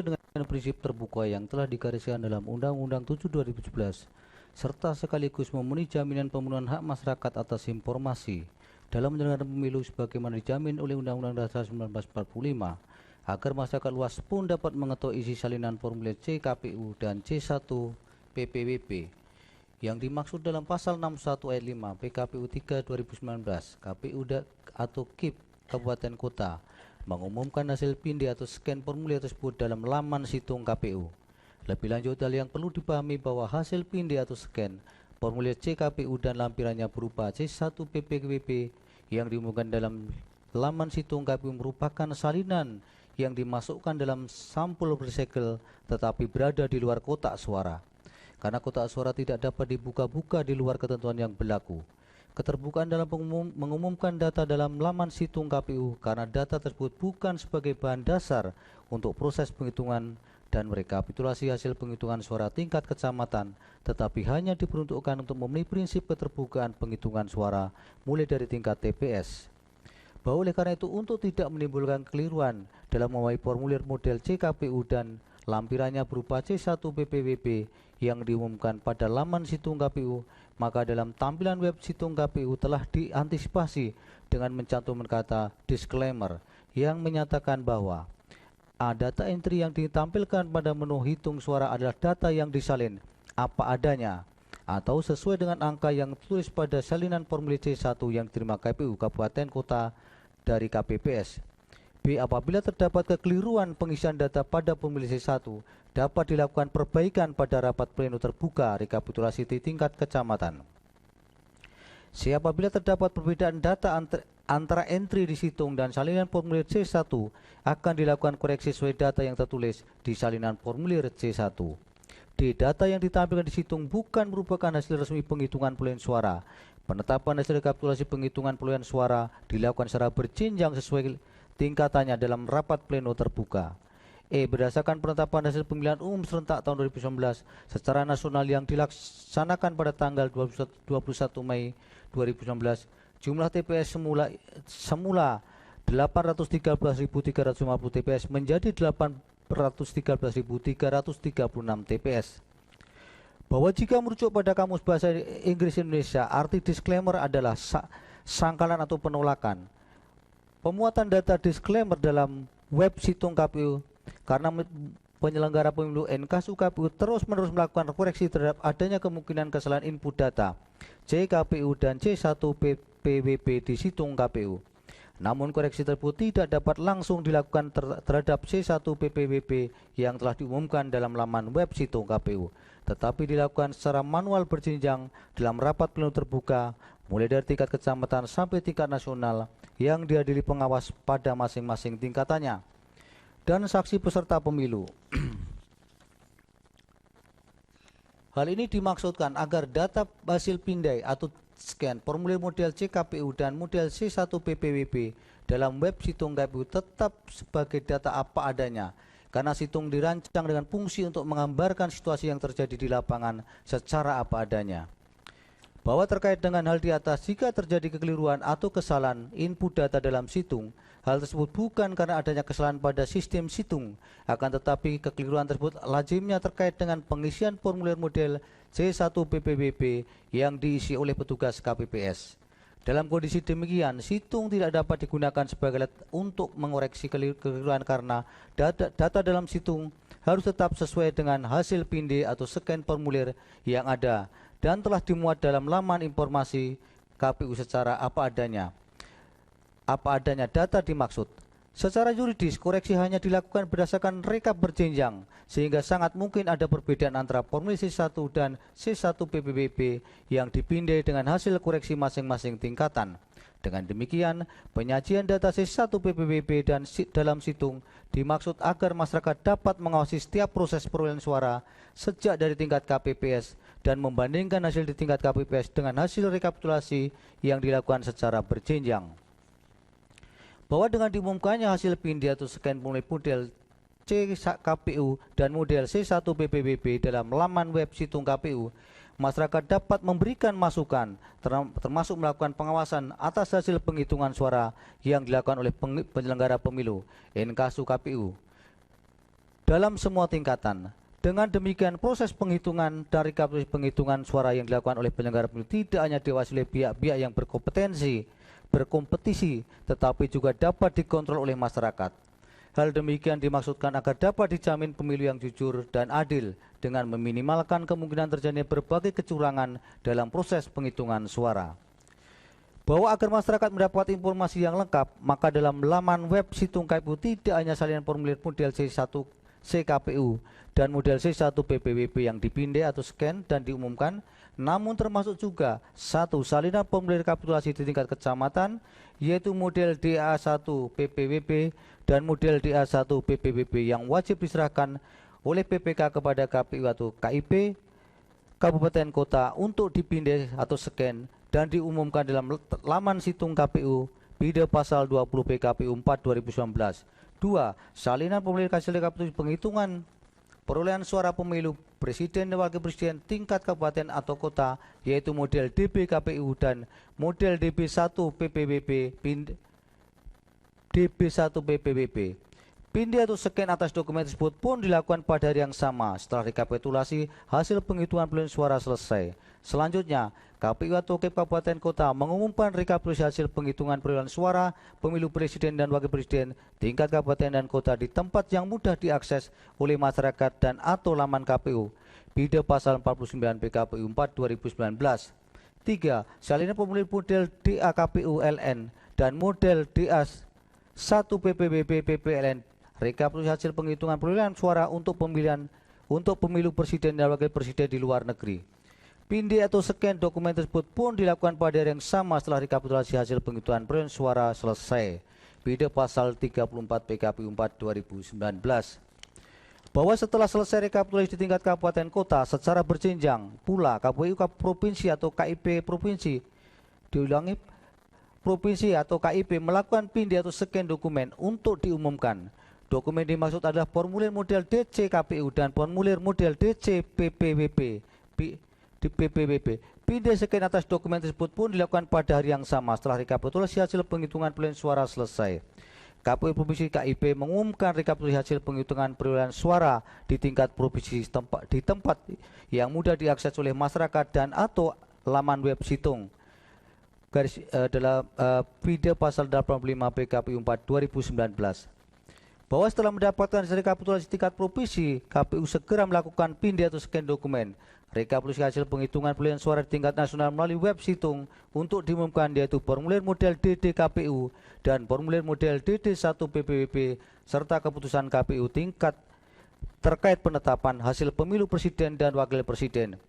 dengan prinsip terbuka yang telah digariskan dalam Undang-Undang 7 2017 serta sekaligus memenuhi jaminan pemenuhan hak masyarakat atas informasi dalam menyelenggarakan pemilu sebagaimana dijamin oleh Undang-Undang Dasar 1945, agar masyarakat luas pun dapat mengetahui isi salinan formulir C KPU dan C1 PPWP yang dimaksud dalam pasal 61 ayat 5 PKPU 3 2019. KPU atau KIP Kabupaten Kota mengumumkan hasil pindih atau scan formulir tersebut dalam laman situng KPU. Lebih lanjut, hal yang perlu dipahami bahwa hasil pindih atau scan formulir CKPU dan lampirannya berupa C1 PPWP yang diumumkan dalam laman situng KPU merupakan salinan yang dimasukkan dalam sampul bersegel tetapi berada di luar kotak suara. Karena kotak suara tidak dapat dibuka-buka di luar ketentuan yang berlaku. Keterbukaan dalam mengumumkan data dalam laman situng KPU karena data tersebut bukan sebagai bahan dasar untuk proses penghitungan dan rekapitulasi hasil penghitungan suara tingkat kecamatan, tetapi hanya diperuntukkan untuk memenuhi prinsip keterbukaan penghitungan suara mulai dari tingkat TPS. Bahwa oleh karena itu, untuk tidak menimbulkan kekeliruan dalam membawa formulir model CKPU dan lampirannya berupa C1 PPWP yang diumumkan pada laman situng KPU, maka dalam tampilan web situng KPU telah diantisipasi dengan mencantumkan kata disclaimer yang menyatakan bahwa data entry yang ditampilkan pada menu hitung suara adalah data yang disalin apa adanya atau sesuai dengan angka yang tertulis pada salinan formulir C1 yang diterima KPU Kabupaten Kota dari KPPS. B. Apabila terdapat kekeliruan pengisian data pada formulir C1, dapat dilakukan perbaikan pada rapat pleno terbuka rekapitulasi di tingkat kecamatan. C. Apabila terdapat perbedaan data antara entry di situng dan salinan formulir C1, akan dilakukan koreksi sesuai data yang tertulis di salinan formulir C1. D. Data yang ditampilkan di situng bukan merupakan hasil resmi penghitungan perolehan suara. Penetapan hasil rekapitulasi penghitungan perolehan suara dilakukan secara berjenjang sesuai tingkatannya dalam rapat pleno terbuka. E. Berdasarkan penetapan hasil pemilihan umum serentak tahun 2019 secara nasional yang dilaksanakan pada tanggal 21 Mei 2019, jumlah TPS semula 813.350 TPS menjadi 813.336 TPS. Bahwa jika merujuk pada Kamus Bahasa Inggris Indonesia, arti disclaimer adalah sangkalan atau penolakan. Pemuatan data disclaimer dalam web situng KPU karena penyelenggara pemilu NKSU KPU terus-menerus melakukan koreksi terhadap adanya kemungkinan kesalahan input data CKPU dan C1 PPWP di situng KPU. Namun koreksi tersebut tidak dapat langsung dilakukan terhadap C1 PPWP yang telah diumumkan dalam laman web situng KPU, tetapi dilakukan secara manual berjenjang dalam rapat pleno terbuka mulai dari tingkat kecamatan sampai tingkat nasional yang dihadiri pengawas pada masing-masing tingkatannya dan saksi peserta pemilu. Hal ini dimaksudkan agar data hasil pindai atau scan formulir model CKPU dan model C1 PPWP dalam web situng KPU tetap sebagai data apa adanya, karena situng dirancang dengan fungsi untuk menggambarkan situasi yang terjadi di lapangan secara apa adanya. Bahwa terkait dengan hal di atas, jika terjadi kekeliruan atau kesalahan input data dalam situng, hal tersebut bukan karena adanya kesalahan pada sistem situng, akan tetapi kekeliruan tersebut lazimnya terkait dengan pengisian formulir model C1 PPWP yang diisi oleh petugas KPPS. Dalam kondisi demikian, situng tidak dapat digunakan sebagai alat untuk mengoreksi kekeliruan karena data dalam situng harus tetap sesuai dengan hasil pindih atau scan formulir yang ada dan telah dimuat dalam laman informasi KPU secara apa adanya. Apa adanya data dimaksud. Secara yuridis, koreksi hanya dilakukan berdasarkan rekap berjenjang, sehingga sangat mungkin ada perbedaan antara formulir C1 dan C1 PPWP yang dipindai dengan hasil koreksi masing-masing tingkatan. Dengan demikian, penyajian data C1 PPWP dan dalam situng dimaksud agar masyarakat dapat mengawasi setiap proses perolehan suara sejak dari tingkat KPPS dan membandingkan hasil di tingkat KPPS dengan hasil rekapitulasi yang dilakukan secara berjenjang. Bahwa dengan diumumkannya hasil pindih atau scan formulir model CKPU dan model C1 PPWP dalam laman web situng KPU, masyarakat dapat memberikan masukan termasuk melakukan pengawasan atas hasil penghitungan suara yang dilakukan oleh penyelenggara pemilu NKSU KPU. dalam semua tingkatan. Dengan demikian, proses penghitungan dan rekapitulasi penghitungan suara yang dilakukan oleh penyelenggara pemilu tidak hanya diawasi oleh pihak-pihak yang berkompetisi, tetapi juga dapat dikontrol oleh masyarakat. Hal demikian dimaksudkan agar dapat dijamin pemilu yang jujur dan adil dengan meminimalkan kemungkinan terjadinya berbagai kecurangan dalam proses penghitungan suara. Bahwa agar masyarakat mendapat informasi yang lengkap, maka dalam laman web situng KPU tidak hanya salinan formulir model C1 CKPU dan model C1 PPWP yang dipindai atau scan dan diumumkan, namun termasuk juga satu salinan formulir rekapitulasi di tingkat kecamatan, yaitu model DA1 PPWP dan model DA1 PPWP yang wajib diserahkan oleh PPK kepada KPU atau KIP Kabupaten Kota untuk dipindai atau scan dan diumumkan dalam laman situng KPU Bida pasal 20 PKPU 4 2019. 2. Salinan formulir hasil rekapitulasi penghitungan perolehan suara pemilu presiden dan wakil presiden tingkat kabupaten atau kota, yaitu model DB KPU dan model DB1 PPWP DB1 PPWP. Pindai atau scan atas dokumen tersebut pun dilakukan pada hari yang sama setelah rekapitulasi hasil penghitungan perolehan suara selesai. Selanjutnya, KPU atau KIP Kabupaten Kota mengumumkan rekapitulasi hasil penghitungan perolehan suara pemilu presiden dan wakil presiden tingkat kabupaten dan kota di tempat yang mudah diakses oleh masyarakat dan atau laman KPU. Bida pasal 49 PKPU 4 2019. 3. Salinan formulir model DA KPU LN dan model DA1 PPWP PPLN rekapitulasi hasil penghitungan perolehan suara untuk pemilu presiden dan wakil presiden di luar negeri. Pindai atau scan dokumen tersebut pun dilakukan pada hari yang sama setelah rekapitulasi hasil penghitungan perolehan suara selesai. Bida pasal 34 PKPU 4 2019. Bahwa setelah selesai rekapitulasi di tingkat kabupaten kota secara berjenjang pula KPU provinsi atau KIP provinsi provinsi atau KIP melakukan pindai atau scan dokumen untuk diumumkan. Dokumen dimaksud adalah formulir model DC KPU dan formulir model DC PPWP di PPWP. Pindai scan atas dokumen tersebut pun dilakukan pada hari yang sama setelah rekapitulasi hasil penghitungan perolehan suara selesai. KPU Provinsi KIP mengumumkan rekapitulasi hasil penghitungan perolehan suara di tingkat provinsi di tempat yang mudah diakses oleh masyarakat dan atau laman web situng. Dalam Bida pasal 85 PKPU 4 2019. Bahwa setelah mendapatkan hasil rekapitulasi tingkat provinsi, KPU segera melakukan pindai atau scan dokumen rekapitulasi hasil penghitungan perolehan suara di tingkat nasional melalui web situng untuk diumumkan, yaitu formulir model DD KPU dan formulir model DD1 PPWP serta keputusan KPU tingkat terkait penetapan hasil pemilu presiden dan wakil presiden.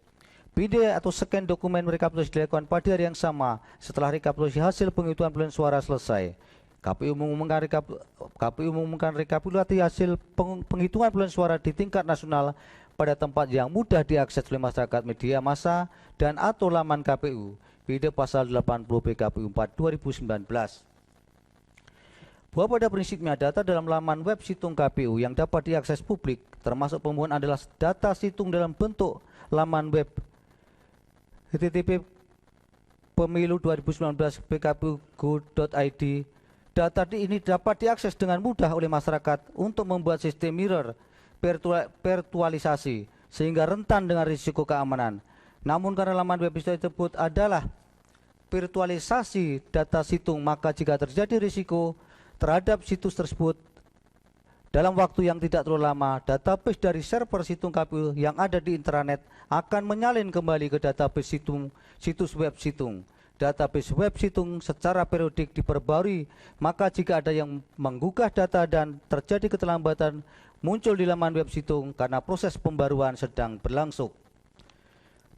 Pindai atau scan dokumen rekapitulasi dilakukan pada hari yang sama setelah rekapitulasi hasil penghitungan perolehan suara selesai. KPU mengumumkan rekapitulasi hasil penghitungan perolehan suara di tingkat nasional pada tempat yang mudah diakses oleh masyarakat, media massa dan atau laman KPU. Bida pasal 80 PKPU 4 2019. Bahwa pada prinsipnya data dalam laman web situng KPU yang dapat diakses publik termasuk pemohon adalah data situng dalam bentuk laman web http pemilu 2019 pkpu.go.id. Data ini dapat diakses dengan mudah oleh masyarakat untuk membuat sistem mirror virtualisasi sehingga rentan dengan risiko keamanan. Namun karena laman web tersebut adalah virtualisasi data situng, maka jika terjadi risiko terhadap situs tersebut dalam waktu yang tidak terlalu lama, database dari server situng KPU yang ada di intranet akan menyalin kembali ke database situs web situng. Database web situng secara periodik diperbarui, maka jika ada yang menggugah data dan terjadi keterlambatan muncul di laman web situng karena proses pembaruan sedang berlangsung.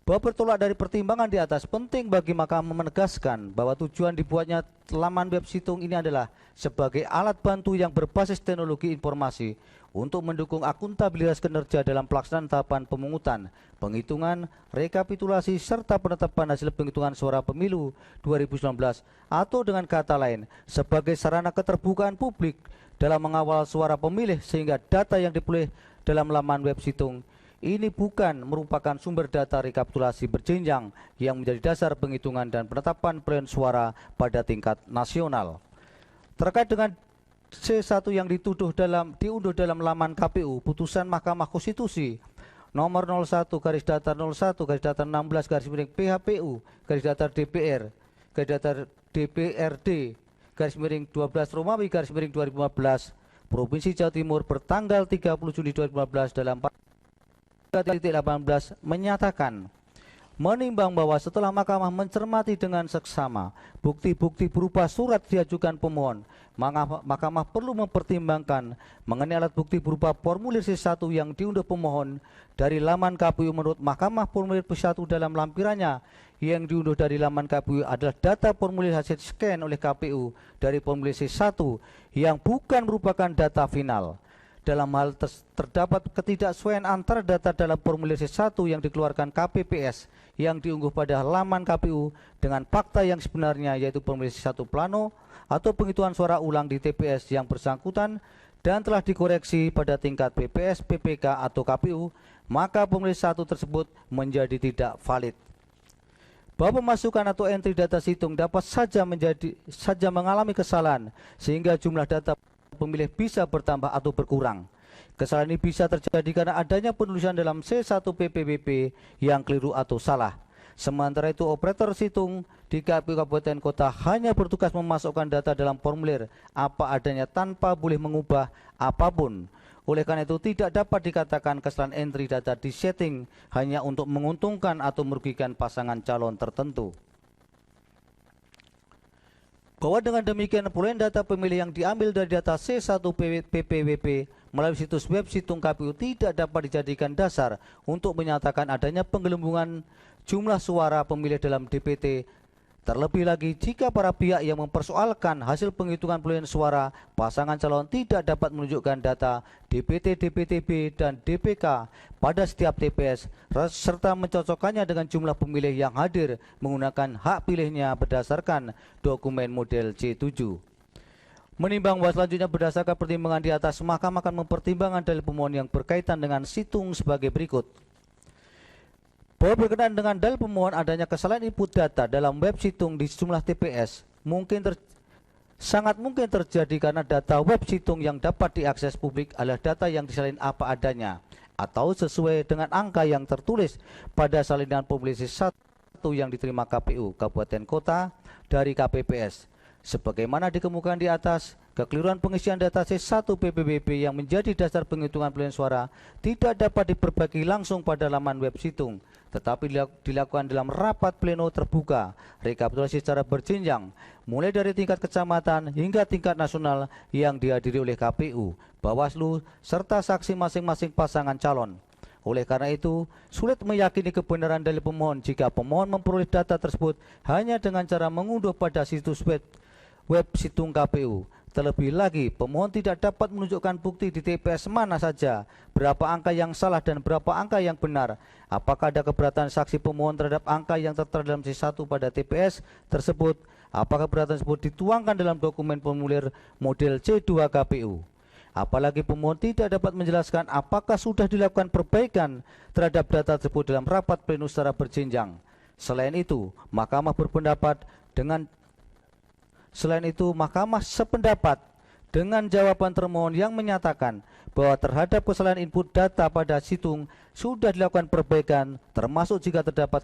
Bahwa bertolak dari pertimbangan di atas, penting bagi Mahkamah menegaskan bahwa tujuan dibuatnya laman web situng ini adalah sebagai alat bantu yang berbasis teknologi informasi untuk mendukung akuntabilitas kinerja dalam pelaksanaan tahapan pemungutan, penghitungan, rekapitulasi, serta penetapan hasil penghitungan suara pemilu 2019, atau dengan kata lain, sebagai sarana keterbukaan publik dalam mengawal suara pemilih, sehingga data yang diperoleh dalam laman web situng ini bukan merupakan sumber data rekapitulasi berjenjang yang menjadi dasar penghitungan dan penetapan perolehan suara pada tingkat nasional. Terkait dengan C1 yang diunduh dalam laman KPU, putusan Mahkamah Konstitusi nomor 01 garis datar 01 garis datar 16 garis miring PHPU garis datar DPR garis datar DPRD garis miring 12 Romawi garis miring 2015 Provinsi Jawa Timur bertanggal 30 Juni 2015 dalam 3.18 menyatakan menimbang bahwa setelah Mahkamah mencermati dengan seksama bukti-bukti berupa surat diajukan pemohon, Mahkamah perlu mempertimbangkan mengenai alat bukti berupa formulir C1 yang diunduh pemohon dari laman KPU. Menurut Mahkamah, formulir C1 dalam lampirannya yang diunduh dari laman KPU adalah data formulir hasil scan oleh KPU dari formulir C1 yang bukan merupakan data final. Dalam hal terdapat ketidaksesuaian antara data dalam formulir C1 yang dikeluarkan KPPS yang diunggah pada laman KPU dengan fakta yang sebenarnya, yaitu formulir C1 plano atau penghitungan suara ulang di TPS yang bersangkutan dan telah dikoreksi pada tingkat PPS, PPK atau KPU, maka formulir C1 tersebut menjadi tidak valid. Bahwa pemasukan atau entry data situng dapat saja mengalami kesalahan sehingga jumlah data pemilih bisa bertambah atau berkurang. Kesalahan ini bisa terjadi karena adanya penulisan dalam C1 PPWP yang keliru atau salah. Sementara itu, operator situng di KPU Kabupaten Kota hanya bertugas memasukkan data dalam formulir apa adanya tanpa boleh mengubah apapun. Oleh karena itu, tidak dapat dikatakan kesalahan entry data di setting hanya untuk menguntungkan atau merugikan pasangan calon tertentu. Bahwa dengan demikian perolehan data pemilih yang diambil dari data C1 PPWP melalui situs web situng KPU tidak dapat dijadikan dasar untuk menyatakan adanya penggelembungan jumlah suara pemilih dalam DPT. Terlebih lagi jika para pihak yang mempersoalkan hasil penghitungan perolehan suara pasangan calon tidak dapat menunjukkan data DPT, DPTB, dan DPK pada setiap TPS serta mencocokkannya dengan jumlah pemilih yang hadir menggunakan hak pilihnya berdasarkan dokumen model C7. Menimbang bahwa selanjutnya berdasarkan pertimbangan di atas, Mahkamah akan mempertimbangkan dalil pemohon yang berkaitan dengan situng sebagai berikut. Bahwa berkenaan dengan dalil pemohon adanya kesalahan input data dalam web situng di sejumlah TPS sangat mungkin terjadi karena data web situng yang dapat diakses publik adalah data yang disalin apa adanya atau sesuai dengan angka yang tertulis pada salinan pemilih C1 yang diterima KPU Kabupaten Kota dari KPPS. Sebagaimana dikemukakan di atas, kekeliruan pengisian data C1 PPWP yang menjadi dasar penghitungan perolehan suara tidak dapat diperbaiki langsung pada laman web situng, tetapi dilakukan dalam rapat pleno terbuka, rekapitulasi secara berjenjang, mulai dari tingkat kecamatan hingga tingkat nasional yang dihadiri oleh KPU, Bawaslu, serta saksi masing-masing pasangan calon. Oleh karena itu, sulit meyakini kebenaran dalil pemohon jika pemohon memperoleh data tersebut hanya dengan cara mengunduh pada situs web situng KPU. Terlebih lagi, pemohon tidak dapat menunjukkan bukti di TPS mana saja, berapa angka yang salah dan berapa angka yang benar. Apakah ada keberatan saksi pemohon terhadap angka yang tertera dalam C1 pada TPS tersebut? Apakah keberatan tersebut dituangkan dalam dokumen formulir model C2 KPU? Apalagi pemohon tidak dapat menjelaskan apakah sudah dilakukan perbaikan terhadap data tersebut dalam rapat pleno secara berjenjang. Selain itu, Mahkamah sependapat dengan jawaban termohon yang menyatakan bahwa terhadap kesalahan input data pada situng sudah dilakukan perbaikan, termasuk jika terdapat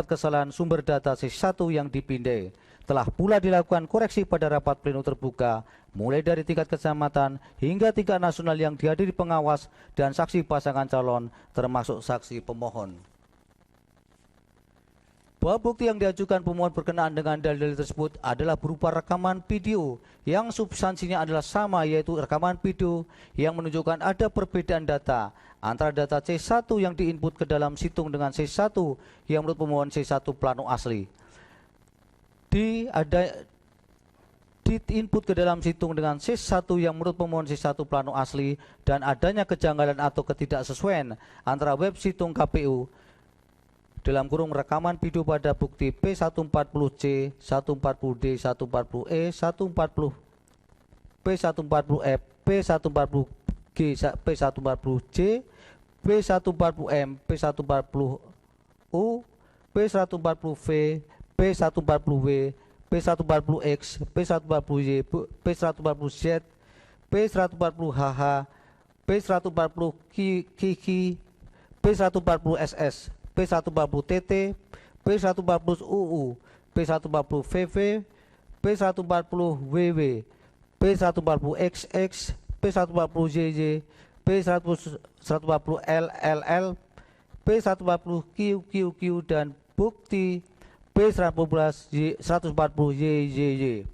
kesalahan sumber data C1 yang dipindai. Telah pula dilakukan koreksi pada rapat pleno terbuka, mulai dari tingkat kecamatan hingga tingkat nasional yang dihadiri pengawas dan saksi pasangan calon, termasuk saksi pemohon. Bahwa bukti yang diajukan pemohon berkenaan dengan dalil-dalil tersebut adalah berupa rekaman video yang substansinya adalah sama, yaitu rekaman video yang menunjukkan ada perbedaan data antara data C1 yang diinput ke dalam situng dengan C1 yang menurut pemohon C1 plano asli. Diinput ke dalam situng dengan C1 yang menurut pemohon C1 plano asli dan adanya kejanggalan atau ketidaksesuaian antara web situng KPU dalam kurung rekaman video pada bukti P140C, 140D, 140E, 140 P140F, P140G, P140C, P140M, P140U, P140V, P140W, P140X, P140Y, P140Z, P140HH, P140KK, P140SS, P140TT, P140UU, P140VV, P140WW, P140XX, P140JJ, P140LLL, P140QQQ, dan bukti P140YYY.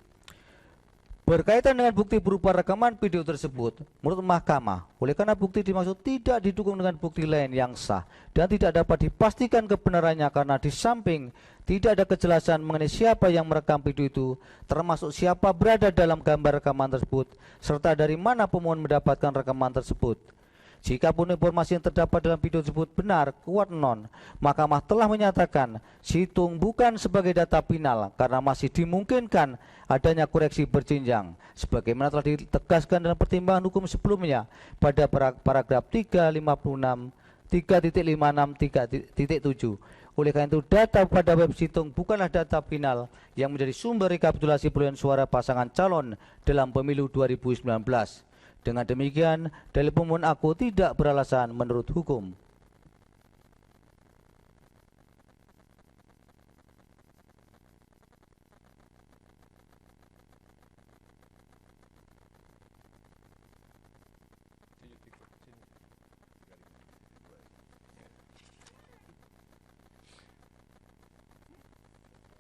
Berkaitan dengan bukti berupa rekaman video tersebut, menurut mahkamah, oleh karena bukti dimaksud tidak didukung dengan bukti lain yang sah dan tidak dapat dipastikan kebenarannya karena di samping tidak ada kejelasan mengenai siapa yang merekam video itu, termasuk siapa berada dalam gambar rekaman tersebut, serta dari mana pemohon mendapatkan rekaman tersebut. Jikapun informasi yang terdapat dalam video tersebut benar, kuat non, mahkamah telah menyatakan situng bukan sebagai data final karena masih dimungkinkan adanya koreksi berjenjang sebagaimana telah ditegaskan dalam pertimbangan hukum sebelumnya pada paragraf 356, 3.56, 3.7. Oleh karena itu, data pada web situng bukanlah data final yang menjadi sumber rekapitulasi perolehan suara pasangan calon dalam pemilu 2019. Dengan demikian, dalil pemohon aku tidak beralasan menurut hukum.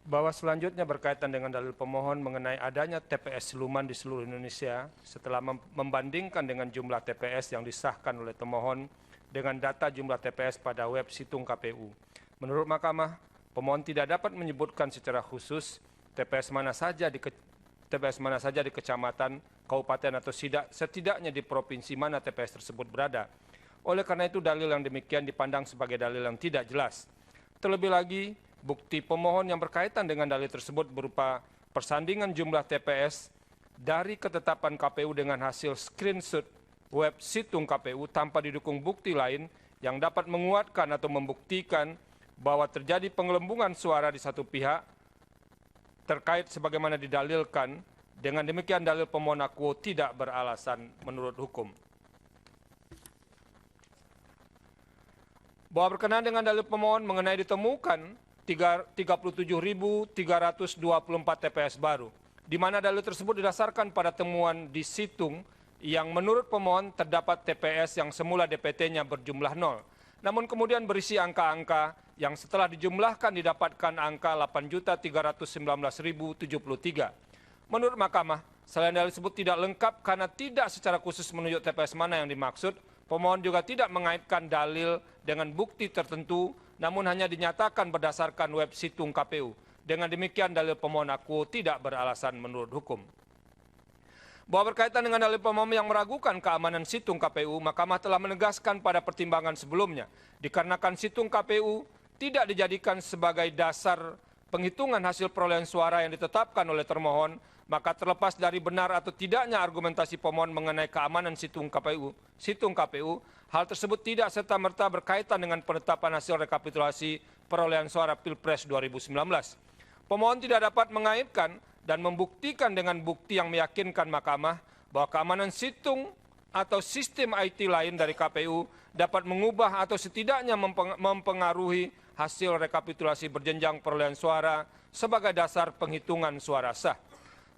Bahwa selanjutnya berkaitan dengan dalil pemohon mengenai adanya TPS siluman di seluruh Indonesia setelah membandingkan dengan jumlah TPS yang disahkan oleh pemohon dengan data jumlah TPS pada web situng KPU. Menurut mahkamah, pemohon tidak dapat menyebutkan secara khusus TPS mana saja di kecamatan, kabupaten atau setidaknya di provinsi mana TPS tersebut berada. Oleh karena itu, dalil yang demikian dipandang sebagai dalil yang tidak jelas. Terlebih lagi, bukti pemohon yang berkaitan dengan dalil tersebut berupa persandingan jumlah TPS dari ketetapan KPU dengan hasil screenshot web situng KPU tanpa didukung bukti lain yang dapat menguatkan atau membuktikan bahwa terjadi penggelembungan suara di satu pihak terkait sebagaimana didalilkan. Dengan demikian, dalil pemohon akuo tidak beralasan menurut hukum. Bahwa berkenaan dengan dalil pemohon mengenai ditemukan 37.324 TPS baru, di mana dalil tersebut didasarkan pada temuan di situng yang menurut pemohon terdapat TPS yang semula DPT-nya berjumlah 0, namun kemudian berisi angka-angka yang setelah dijumlahkan didapatkan angka 8.319.073. Menurut mahkamah, selain dalil tersebut tidak lengkap karena tidak secara khusus menunjuk TPS mana yang dimaksud, pemohon juga tidak mengaitkan dalil dengan bukti tertentu, namun hanya dinyatakan berdasarkan web situng KPU. Dengan demikian, dalil pemohon akuo tidak beralasan menurut hukum. Bahwa berkaitan dengan dalil pemohon yang meragukan keamanan situng KPU, mahkamah telah menegaskan pada pertimbangan sebelumnya, dikarenakan situng KPU tidak dijadikan sebagai dasar penghitungan hasil perolehan suara yang ditetapkan oleh termohon, maka terlepas dari benar atau tidaknya argumentasi pemohon mengenai keamanan situng KPU, hal tersebut tidak serta-merta berkaitan dengan penetapan hasil rekapitulasi perolehan suara Pilpres 2019. Pemohon tidak dapat mengaitkan dan membuktikan dengan bukti yang meyakinkan mahkamah bahwa keamanan situng atau sistem IT lain dari KPU dapat mengubah atau setidaknya mempengaruhi hasil rekapitulasi berjenjang perolehan suara sebagai dasar penghitungan suara sah.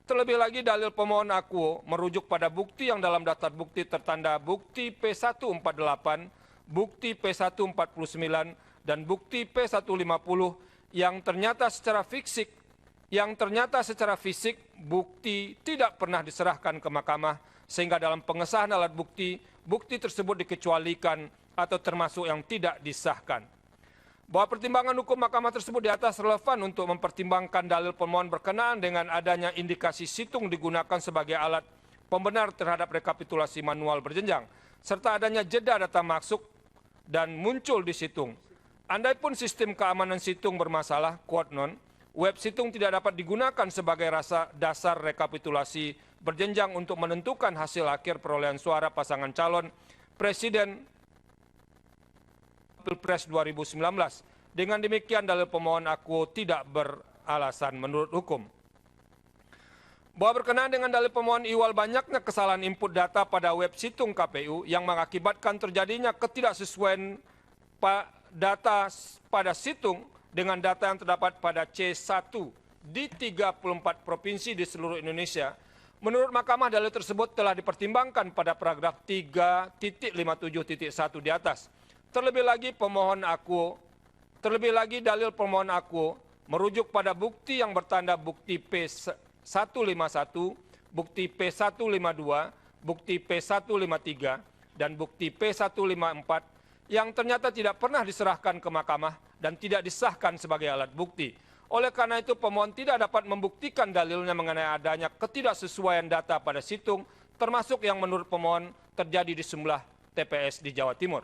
Terlebih lagi, dalil pemohon akuo merujuk pada bukti yang dalam daftar bukti tertanda bukti P148, bukti P149, dan bukti P150 yang ternyata secara fisik bukti tidak pernah diserahkan ke mahkamah, sehingga dalam pengesahan alat bukti, bukti tersebut dikecualikan atau termasuk yang tidak disahkan. Bahwa pertimbangan hukum mahkamah tersebut di atas relevan untuk mempertimbangkan dalil pemohon berkenaan dengan adanya indikasi situng digunakan sebagai alat pembenar terhadap rekapitulasi manual berjenjang, serta adanya jeda data masuk dan muncul di situng. Andaipun sistem keamanan situng bermasalah, quote non, web situng tidak dapat digunakan sebagai dasar rekapitulasi berjenjang untuk menentukan hasil akhir perolehan suara pasangan calon presiden Pilpres 2019. Dengan demikian, dalil pemohon akuo tidak beralasan menurut hukum. Bahwa berkenaan dengan dalil pemohon ihwal banyaknya kesalahan input data pada web situng KPU yang mengakibatkan terjadinya ketidaksesuaian data pada situng dengan data yang terdapat pada C1 di 34 provinsi di seluruh Indonesia. Menurut Mahkamah, dalil tersebut telah dipertimbangkan pada paragraf 3.57.1 di atas. Terlebih lagi dalil pemohon akuo merujuk pada bukti yang bertanda bukti P151, bukti P152, bukti P153, dan bukti P154 yang ternyata tidak pernah diserahkan ke mahkamah dan tidak disahkan sebagai alat bukti. Oleh karena itu, pemohon tidak dapat membuktikan dalilnya mengenai adanya ketidaksesuaian data pada situng, termasuk yang menurut pemohon terjadi di sejumlah TPS di Jawa Timur.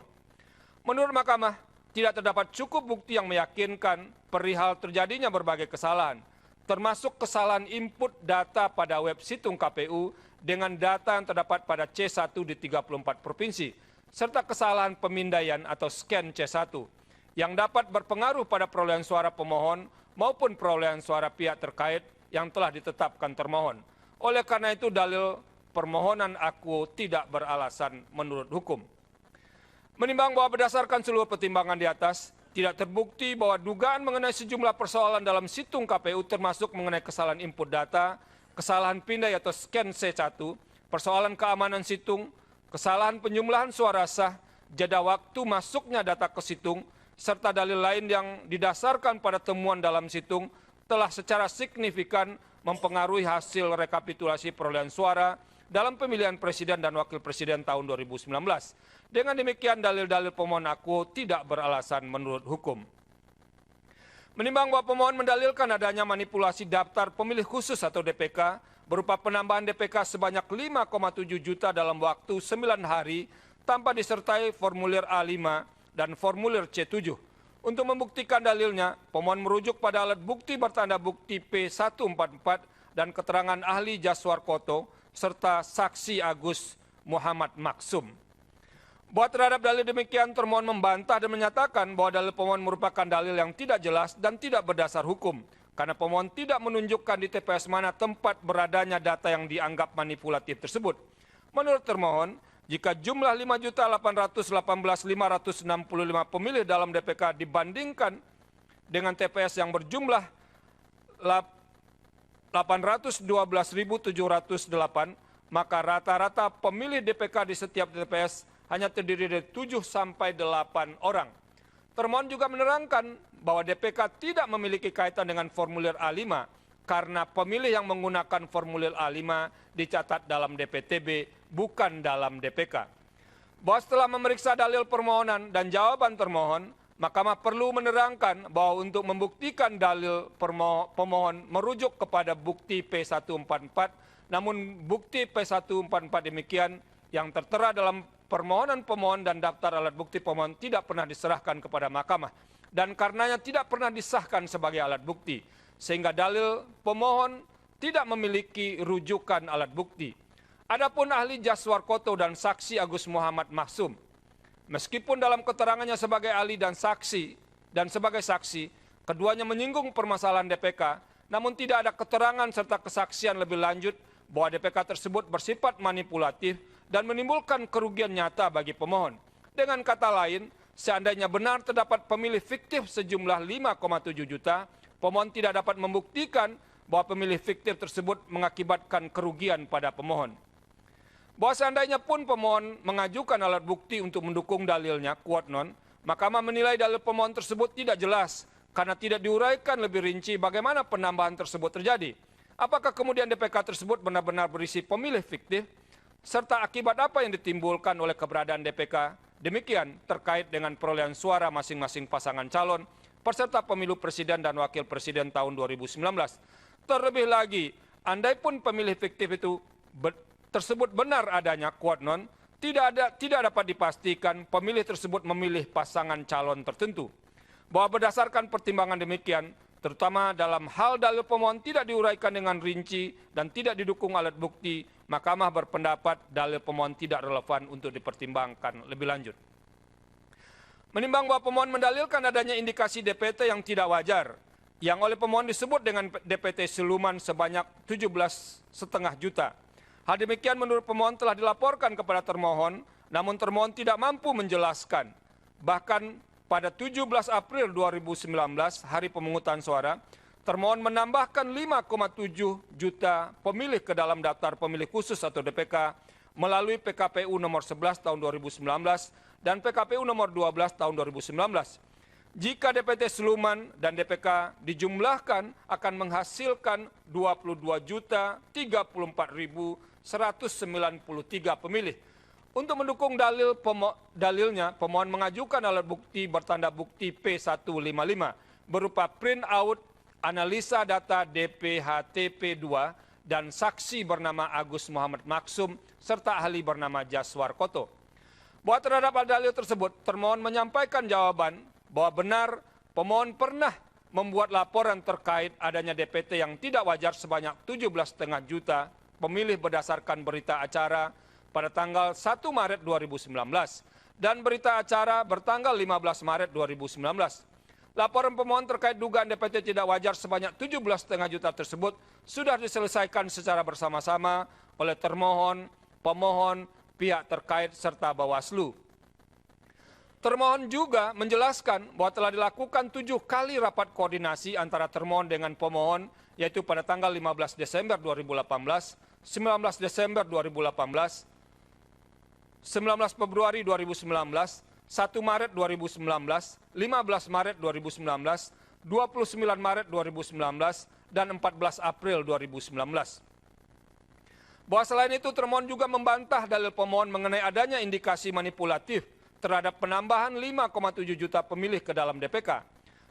Menurut mahkamah, tidak terdapat cukup bukti yang meyakinkan perihal terjadinya berbagai kesalahan, termasuk kesalahan input data pada web situng KPU dengan data yang terdapat pada C1 di 34 provinsi, serta kesalahan pemindaian atau scan C1, yang dapat berpengaruh pada perolehan suara pemohon maupun perolehan suara pihak terkait yang telah ditetapkan termohon. Oleh karena itu, dalil permohonan akuo tidak beralasan menurut hukum. Menimbang bahwa berdasarkan seluruh pertimbangan di atas, tidak terbukti bahwa dugaan mengenai sejumlah persoalan dalam situng KPU termasuk mengenai kesalahan input data, kesalahan pindai atau scan C1, persoalan keamanan situng, kesalahan penjumlahan suara sah, jeda waktu masuknya data ke situng, serta dalil lain yang didasarkan pada temuan dalam situng telah secara signifikan mempengaruhi hasil rekapitulasi perolehan suara dalam pemilihan presiden dan wakil presiden tahun 2019. Dengan demikian, dalil-dalil pemohon akuo tidak beralasan menurut hukum. Menimbang bahwa pemohon mendalilkan adanya manipulasi daftar pemilih khusus atau DPK berupa penambahan DPK sebanyak 5,7 juta dalam waktu 9 hari tanpa disertai formulir A5 dan formulir C7. Untuk membuktikan dalilnya, pemohon merujuk pada alat bukti bertanda bukti P144 dan keterangan ahli Jaswarkoto serta saksi Agus Muhammad Maksum. Bahwa terhadap dalil demikian, termohon membantah dan menyatakan bahwa dalil pemohon merupakan dalil yang tidak jelas dan tidak berdasar hukum, karena pemohon tidak menunjukkan di TPS mana tempat beradanya data yang dianggap manipulatif tersebut. Menurut termohon, jika jumlah 5.818.565 pemilih dalam DPK dibandingkan dengan TPS yang berjumlah 812.708, maka rata-rata pemilih DPK di setiap TPS hanya terdiri dari 7 sampai 8 orang. Termohon juga menerangkan bahwa DPK tidak memiliki kaitan dengan formulir A5 karena pemilih yang menggunakan formulir A5 dicatat dalam DPTB, bukan dalam DPK. Bahwa setelah memeriksa dalil permohonan dan jawaban termohon, Mahkamah perlu menerangkan bahwa untuk membuktikan dalil pemohon merujuk kepada bukti P144, namun bukti P144 demikian yang tertera dalam permohonan pemohon dan daftar alat bukti pemohon tidak pernah diserahkan kepada mahkamah dan karenanya tidak pernah disahkan sebagai alat bukti, sehingga dalil pemohon tidak memiliki rujukan alat bukti. Adapun ahli Jaswarkoto dan saksi Agus Muhammad Maksum, meskipun dalam keterangannya sebagai ahli dan sebagai saksi, keduanya menyinggung permasalahan DPK, namun tidak ada keterangan serta kesaksian lebih lanjut bahwa DPK tersebut bersifat manipulatif dan menimbulkan kerugian nyata bagi pemohon. Dengan kata lain, seandainya benar terdapat pemilih fiktif sejumlah 5,7 juta, pemohon tidak dapat membuktikan bahwa pemilih fiktif tersebut mengakibatkan kerugian pada pemohon. Bahwa seandainya pun pemohon mengajukan alat bukti untuk mendukung dalilnya, quote non, Mahkamah menilai dalil pemohon tersebut tidak jelas karena tidak diuraikan lebih rinci bagaimana penambahan tersebut terjadi. Apakah kemudian DPK tersebut benar-benar berisi pemilih fiktif, serta akibat apa yang ditimbulkan oleh keberadaan DPK, demikian terkait dengan perolehan suara masing-masing pasangan calon, peserta pemilu presiden dan wakil presiden tahun 2019. Terlebih lagi, andai pun pemilih fiktif itu tersebut benar adanya, quote non, tidak dapat dipastikan pemilih tersebut memilih pasangan calon tertentu. Bahwa berdasarkan pertimbangan demikian, terutama dalam hal dalil pemohon tidak diuraikan dengan rinci dan tidak didukung alat bukti, Mahkamah berpendapat dalil pemohon tidak relevan untuk dipertimbangkan lebih lanjut. Menimbang bahwa pemohon mendalilkan adanya indikasi DPT yang tidak wajar, yang oleh pemohon disebut dengan DPT siluman sebanyak 17,5 juta. Hal demikian menurut pemohon telah dilaporkan kepada termohon, namun termohon tidak mampu menjelaskan. Bahkan pada 17 April 2019, hari pemungutan suara, termohon menambahkan 5,7 juta pemilih ke dalam daftar pemilih khusus atau DPK melalui PKPU nomor 11 tahun 2019 dan PKPU nomor 12 tahun 2019. Jika DPT siluman dan DPK dijumlahkan akan menghasilkan 22.034.193 pemilih. Untuk mendukung dalilnya, pemohon mengajukan alat bukti bertanda bukti P155 berupa print out analisa data DPHTP2 dan saksi bernama Agus Muhammad Maksum serta ahli bernama Jaswar Koto. Bahwa terhadap dalil tersebut, termohon menyampaikan jawaban bahwa benar pemohon pernah membuat laporan terkait adanya DPT yang tidak wajar sebanyak 17,5 juta pemilih berdasarkan berita acara pada tanggal 1 Maret 2019 dan berita acara bertanggal 15 Maret 2019. Laporan pemohon terkait dugaan DPT tidak wajar sebanyak 17,5 juta tersebut sudah diselesaikan secara bersama-sama oleh termohon, pemohon, pihak terkait, serta Bawaslu. Termohon juga menjelaskan bahwa telah dilakukan 7 kali rapat koordinasi antara termohon dengan pemohon, yaitu pada tanggal 15 Desember 2018, 19 Desember 2018, 19 Februari 2019, 1 Maret 2019, 15 Maret 2019, 29 Maret 2019, dan 14 April 2019. Bahwa selain itu termohon juga membantah dalil pemohon mengenai adanya indikasi manipulatif terhadap penambahan 5,7 juta pemilih ke dalam DPK.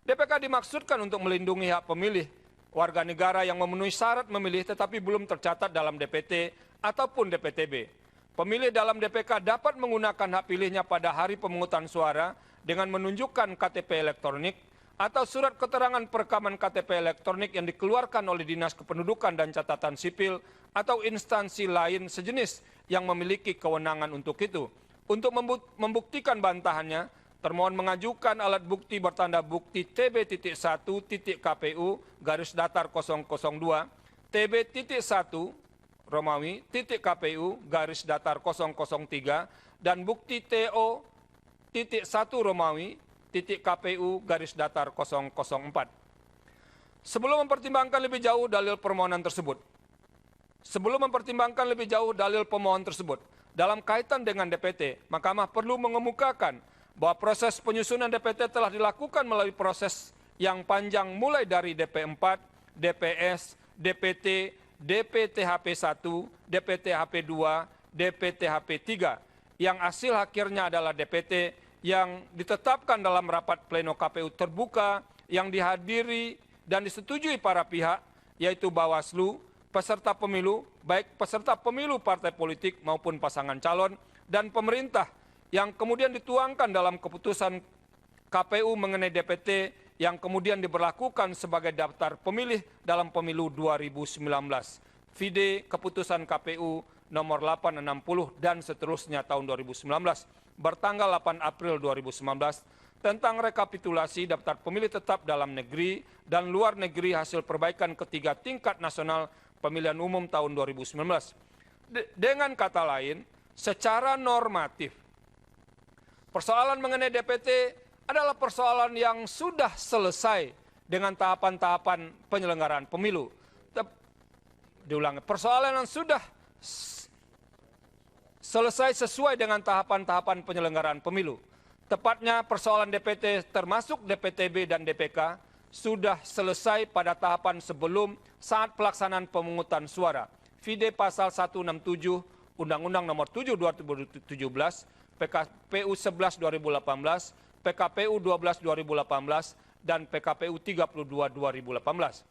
DPK dimaksudkan untuk melindungi hak pemilih warga negara yang memenuhi syarat memilih tetapi belum tercatat dalam DPT ataupun DPTB. Pemilih dalam DPK dapat menggunakan hak pilihnya pada hari pemungutan suara dengan menunjukkan KTP elektronik atau surat keterangan perekaman KTP elektronik yang dikeluarkan oleh Dinas Kependudukan dan Catatan Sipil atau instansi lain sejenis yang memiliki kewenangan untuk itu. Untuk membuktikan bantahannya, termohon mengajukan alat bukti bertanda bukti TB.1.KPU garis datar 002, TB.1 Romawi KPU garis datar 003, dan bukti TO.1 Romawi KPU garis datar 004. Sebelum mempertimbangkan lebih jauh dalil permohonan tersebut, dalam kaitan dengan DPT, Mahkamah perlu mengemukakan bahwa proses penyusunan DPT telah dilakukan melalui proses yang panjang mulai dari DP4, DPS, DPT, DPTHP1, DPTHP2, DPTHP3, yang hasil akhirnya adalah DPT yang ditetapkan dalam rapat pleno KPU terbuka yang dihadiri dan disetujui para pihak, yaitu Bawaslu, peserta pemilu, baik peserta pemilu partai politik maupun pasangan calon, dan pemerintah, yang kemudian dituangkan dalam keputusan KPU mengenai DPT yang kemudian diberlakukan sebagai daftar pemilih dalam pemilu 2019. Vide keputusan KPU nomor 860 dan seterusnya tahun 2019 bertanggal 8 April 2019 tentang rekapitulasi daftar pemilih tetap dalam negeri dan luar negeri hasil perbaikan ketiga tingkat nasional pemilihan umum tahun 2019. Dengan kata lain, secara normatif, persoalan mengenai DPT adalah persoalan yang sudah selesai dengan tahapan-tahapan penyelenggaraan pemilu. Diulangi, persoalan yang sudah selesai sesuai dengan tahapan-tahapan penyelenggaraan pemilu. Tepatnya persoalan DPT termasuk DPTB dan DPK sudah selesai pada tahapan sebelum saat pelaksanaan pemungutan suara. Vide pasal 167 Undang-Undang nomor 7 2017, PKPU 11 2018, PKPU 12 2018, dan PKPU 32 2018.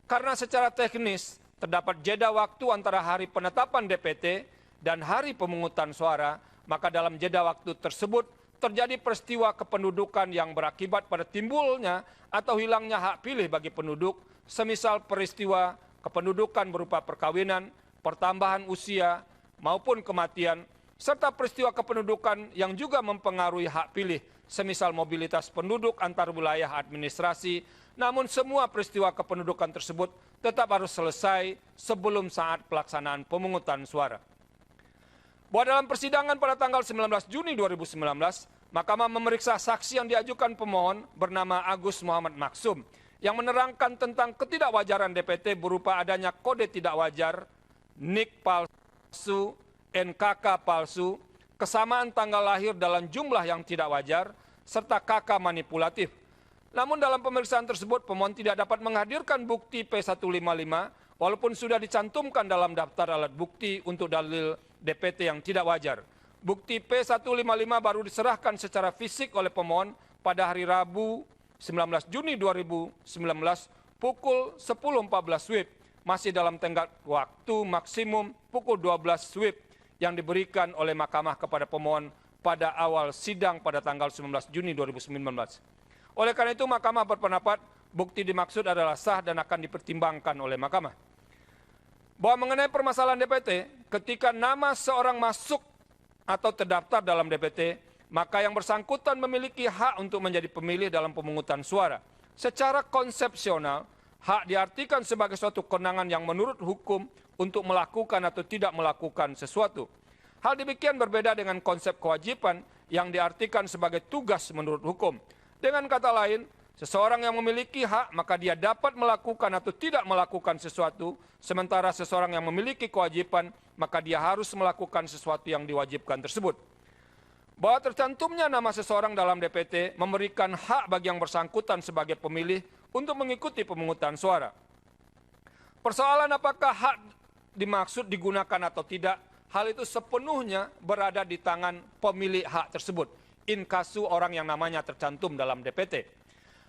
Karena secara teknis terdapat jeda waktu antara hari penetapan DPT dan hari pemungutan suara, maka dalam jeda waktu tersebut terjadi peristiwa kependudukan yang berakibat pada timbulnya atau hilangnya hak pilih bagi penduduk, semisal peristiwa kependudukan berupa perkawinan, pertambahan usia, maupun kematian, serta peristiwa kependudukan yang juga mempengaruhi hak pilih, semisal mobilitas penduduk antar wilayah administrasi, namun semua peristiwa kependudukan tersebut tetap harus selesai sebelum saat pelaksanaan pemungutan suara. Bahwa dalam persidangan pada tanggal 19 Juni 2019, Mahkamah memeriksa saksi yang diajukan pemohon bernama Agus Muhammad Maksum yang menerangkan tentang ketidakwajaran DPT berupa adanya kode tidak wajar, NIK palsu, NKK palsu, kesamaan tanggal lahir dalam jumlah yang tidak wajar, serta KK manipulatif. Namun dalam pemeriksaan tersebut pemohon tidak dapat menghadirkan bukti P155 walaupun sudah dicantumkan dalam daftar alat bukti untuk dalil DPT yang tidak wajar. Bukti P155 baru diserahkan secara fisik oleh pemohon pada hari Rabu 19 Juni 2019 pukul 10.14 WIB, masih dalam tenggat waktu maksimum pukul 12 WIB yang diberikan oleh Mahkamah kepada pemohon pada awal sidang pada tanggal 19 Juni 2019. Oleh karena itu, Mahkamah berpendapat bukti dimaksud adalah sah dan akan dipertimbangkan oleh Mahkamah. Bahwa mengenai permasalahan DPT, ketika nama seorang masuk atau terdaftar dalam DPT, maka yang bersangkutan memiliki hak untuk menjadi pemilih dalam pemungutan suara. Secara konsepsional, hak diartikan sebagai suatu kewenangan yang menurut hukum untuk melakukan atau tidak melakukan sesuatu. Hal demikian berbeda dengan konsep kewajiban yang diartikan sebagai tugas menurut hukum. Dengan kata lain, seseorang yang memiliki hak maka dia dapat melakukan atau tidak melakukan sesuatu, sementara seseorang yang memiliki kewajiban maka dia harus melakukan sesuatu yang diwajibkan tersebut. Bahwa tercantumnya nama seseorang dalam DPT memberikan hak bagi yang bersangkutan sebagai pemilih untuk mengikuti pemungutan suara. Persoalan apakah hak dimaksud digunakan atau tidak, hal itu sepenuhnya berada di tangan pemilik hak tersebut, in casu orang yang namanya tercantum dalam DPT.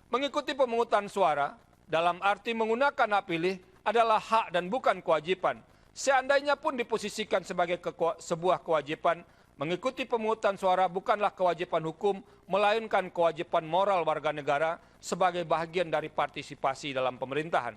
Mengikuti pemungutan suara dalam arti menggunakan hak pilih adalah hak dan bukan kewajiban. Seandainya pun diposisikan sebagai sebuah kewajiban, mengikuti pemungutan suara bukanlah kewajiban hukum, melainkan kewajiban moral warga negara sebagai bagian dari partisipasi dalam pemerintahan.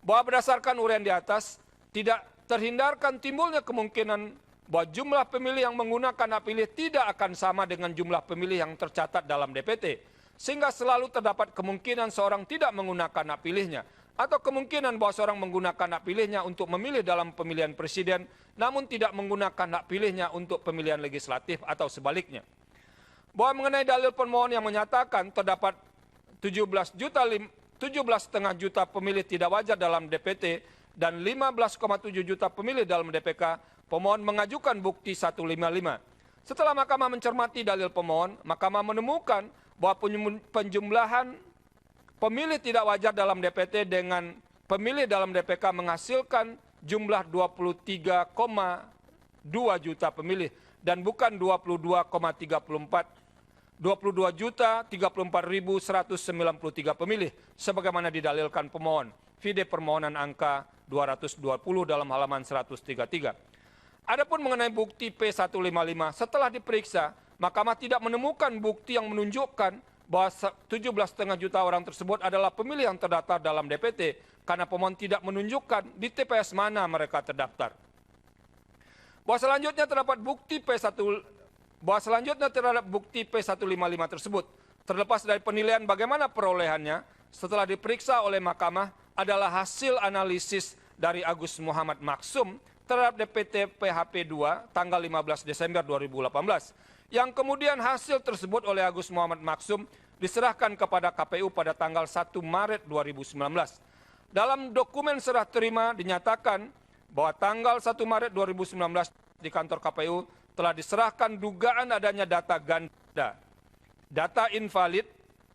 Bahwa berdasarkan uraian di atas, tidak terhindarkan timbulnya kemungkinan bahwa jumlah pemilih yang menggunakan hak pilih tidak akan sama dengan jumlah pemilih yang tercatat dalam DPT, sehingga selalu terdapat kemungkinan seorang tidak menggunakan hak pilihnya, atau kemungkinan bahwa seorang menggunakan hak pilihnya untuk memilih dalam pemilihan presiden, namun tidak menggunakan hak pilihnya untuk pemilihan legislatif atau sebaliknya. Bahwa mengenai dalil pemohon yang menyatakan terdapat 17,5 juta pemilih tidak wajar dalam DPT dan 15,7 juta pemilih dalam DPK, pemohon mengajukan bukti 155. Setelah Mahkamah mencermati dalil pemohon, Mahkamah menemukan bahwa penjumlahan pemilih tidak wajar dalam DPT dengan pemilih dalam DPK menghasilkan jumlah 23,2 juta pemilih dan bukan 22,34.193 pemilih sebagaimana didalilkan pemohon. Vide permohonan angka 220 dalam halaman 133. Adapun mengenai bukti P155 setelah diperiksa, Mahkamah tidak menemukan bukti yang menunjukkan bahwa 17,5 juta orang tersebut adalah pemilih yang terdaftar dalam DPT karena pemohon tidak menunjukkan di TPS mana mereka terdaftar. Bahwa selanjutnya terdapat bukti P155 tersebut, terlepas dari penilaian bagaimana perolehannya, setelah diperiksa oleh Mahkamah adalah hasil analisis dari Agus Muhammad Maksum terhadap DPT PHP 2 tanggal 15 Desember 2018, yang kemudian hasil tersebut oleh Agus Muhammad Maksum diserahkan kepada KPU pada tanggal 1 Maret 2019. Dalam dokumen serah terima dinyatakan bahwa tanggal 1 Maret 2019 di kantor KPU telah diserahkan dugaan adanya data ganda, data invalid,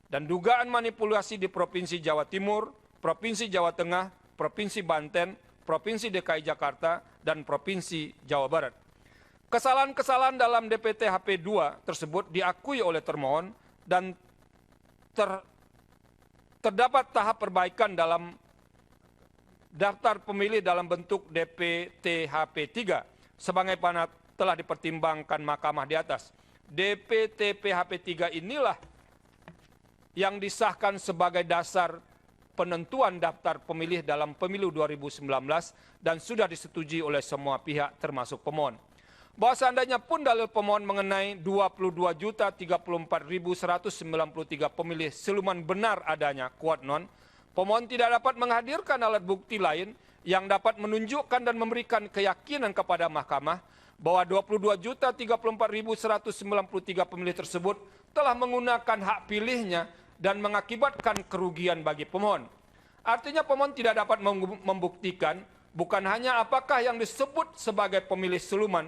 dan dugaan manipulasi di Provinsi Jawa Timur, Provinsi Jawa Tengah, Provinsi Banten, Provinsi DKI Jakarta, dan Provinsi Jawa Barat. Kesalahan-kesalahan dalam DPT HP 2 tersebut diakui oleh termohon dan terdapat tahap perbaikan dalam daftar pemilih dalam bentuk DPT HP 3 sebagaimana telah dipertimbangkan Mahkamah di atas. DPT PHP 3 inilah yang disahkan sebagai dasar penentuan daftar pemilih dalam pemilu 2019 dan sudah disetujui oleh semua pihak termasuk pemohon. bahwa seandainya pun dalil pemohon mengenai 22.034.193 pemilih siluman benar adanya, kuat non, pemohon tidak dapat menghadirkan alat bukti lain yang dapat menunjukkan dan memberikan keyakinan kepada mahkamah bahwa 22.034.193 pemilih tersebut telah menggunakan hak pilihnya dan mengakibatkan kerugian bagi pemohon. Artinya pemohon tidak dapat membuktikan bukan hanya apakah yang disebut sebagai pemilih siluman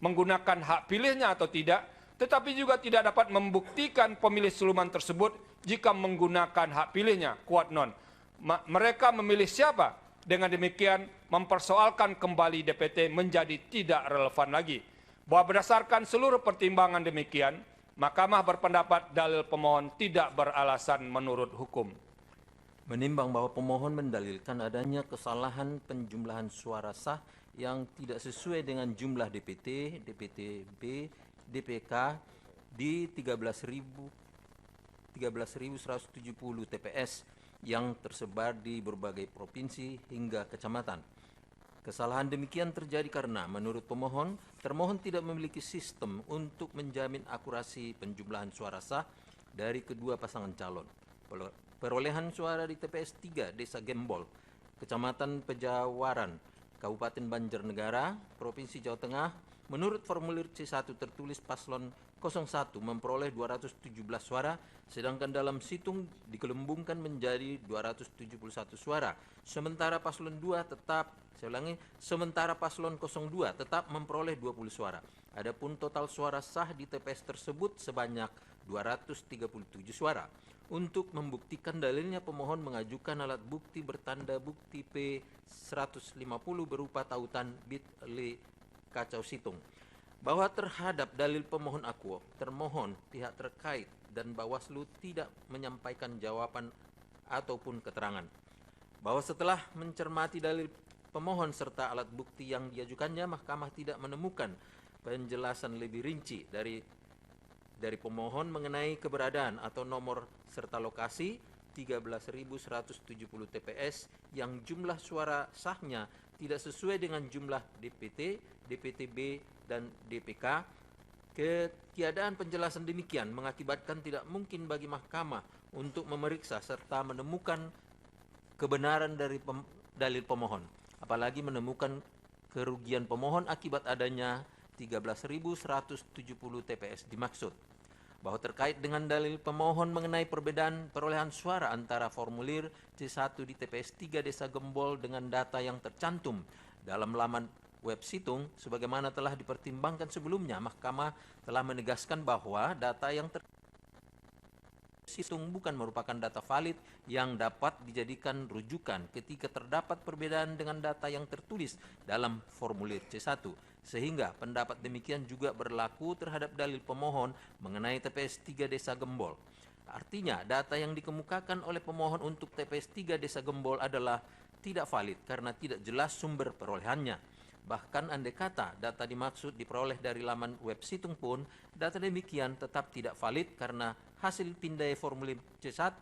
menggunakan hak pilihnya atau tidak, tetapi juga tidak dapat membuktikan pemilih siluman tersebut jika menggunakan hak pilihnya, kuat non. Mereka memilih siapa? Dengan demikian mempersoalkan kembali DPT menjadi tidak relevan lagi. Bahwa berdasarkan seluruh pertimbangan demikian, Mahkamah berpendapat dalil pemohon tidak beralasan menurut hukum. Menimbang bahwa pemohon mendalilkan adanya kesalahan penjumlahan suara sah yang tidak sesuai dengan jumlah DPT, DPTB, DPK di 13.170 TPS yang tersebar di berbagai provinsi hingga kecamatan. Kesalahan demikian terjadi karena menurut pemohon, termohon tidak memiliki sistem untuk menjamin akurasi penjumlahan suara sah dari kedua pasangan calon. Perolehan suara di TPS 3 Desa Gembol, Kecamatan Pejawaran, Kabupaten Banjarnegara, Provinsi Jawa Tengah, menurut formulir C1 tertulis paslon 01 memperoleh 217 suara, sedangkan dalam situng digelembungkan menjadi 271 suara. Sementara paslon 2 tetap, sementara paslon 02 tetap memperoleh 20 suara. Adapun total suara sah di TPS tersebut sebanyak 237 suara. Untuk membuktikan dalilnya, pemohon mengajukan alat bukti bertanda bukti P150 berupa tautan bit.ly kacau situng. Bahwa terhadap dalil pemohon akuo, termohon, pihak terkait, dan Bawaslu tidak menyampaikan jawaban ataupun keterangan. Bahwa setelah mencermati dalil pemohon serta alat bukti yang diajukannya, Mahkamah tidak menemukan penjelasan lebih rinci dari pemohon mengenai keberadaan atau nomor serta lokasi 13.170 TPS yang jumlah suara sahnya tidak sesuai dengan jumlah DPT, DPTB, dan DPK. Ketiadaan penjelasan demikian mengakibatkan tidak mungkin bagi mahkamah untuk memeriksa serta menemukan kebenaran dari dalil pemohon, apalagi menemukan kerugian pemohon akibat adanya 13.170 TPS dimaksud. Bahwa terkait dengan dalil pemohon mengenai perbedaan perolehan suara antara formulir C1 di TPS 3 Desa Gembol dengan data yang tercantum dalam laman web situng, sebagaimana telah dipertimbangkan sebelumnya, Mahkamah telah menegaskan bahwa data yang situng bukan merupakan data valid yang dapat dijadikan rujukan ketika terdapat perbedaan dengan data yang tertulis dalam formulir C1. Sehingga pendapat demikian juga berlaku terhadap dalil pemohon mengenai TPS 3 Desa Gembol. Artinya, data yang dikemukakan oleh pemohon untuk TPS 3 Desa Gembol adalah tidak valid karena tidak jelas sumber perolehannya. Bahkan andai kata data dimaksud diperoleh dari laman web situng pun, data demikian tetap tidak valid karena hasil pindai formulir C1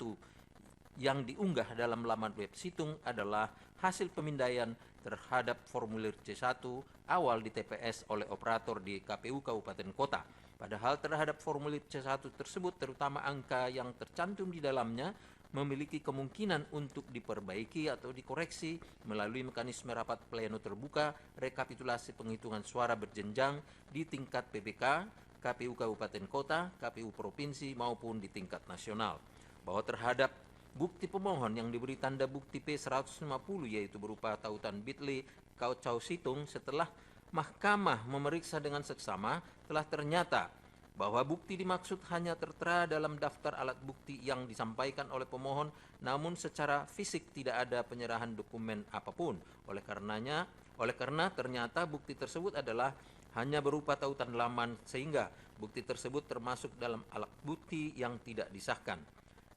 yang diunggah dalam laman web situng adalah hasil pemindaian terhadap formulir C1 awal di TPS oleh operator di KPU Kabupaten Kota. Padahal terhadap formulir C1 tersebut, terutama angka yang tercantum di dalamnya, memiliki kemungkinan untuk diperbaiki atau dikoreksi melalui mekanisme rapat pleno terbuka, rekapitulasi penghitungan suara berjenjang di tingkat PPK, KPU Kabupaten Kota, KPU Provinsi maupun di tingkat nasional. Bahwa terhadap bukti pemohon yang diberi tanda bukti P150 yaitu berupa tautan bit.ly kacau situng, setelah mahkamah memeriksa dengan seksama telah ternyata bahwa bukti dimaksud hanya tertera dalam daftar alat bukti yang disampaikan oleh pemohon, namun secara fisik tidak ada penyerahan dokumen apapun. Oleh karena ternyata bukti tersebut adalah hanya berupa tautan laman, sehingga bukti tersebut termasuk dalam alat bukti yang tidak disahkan.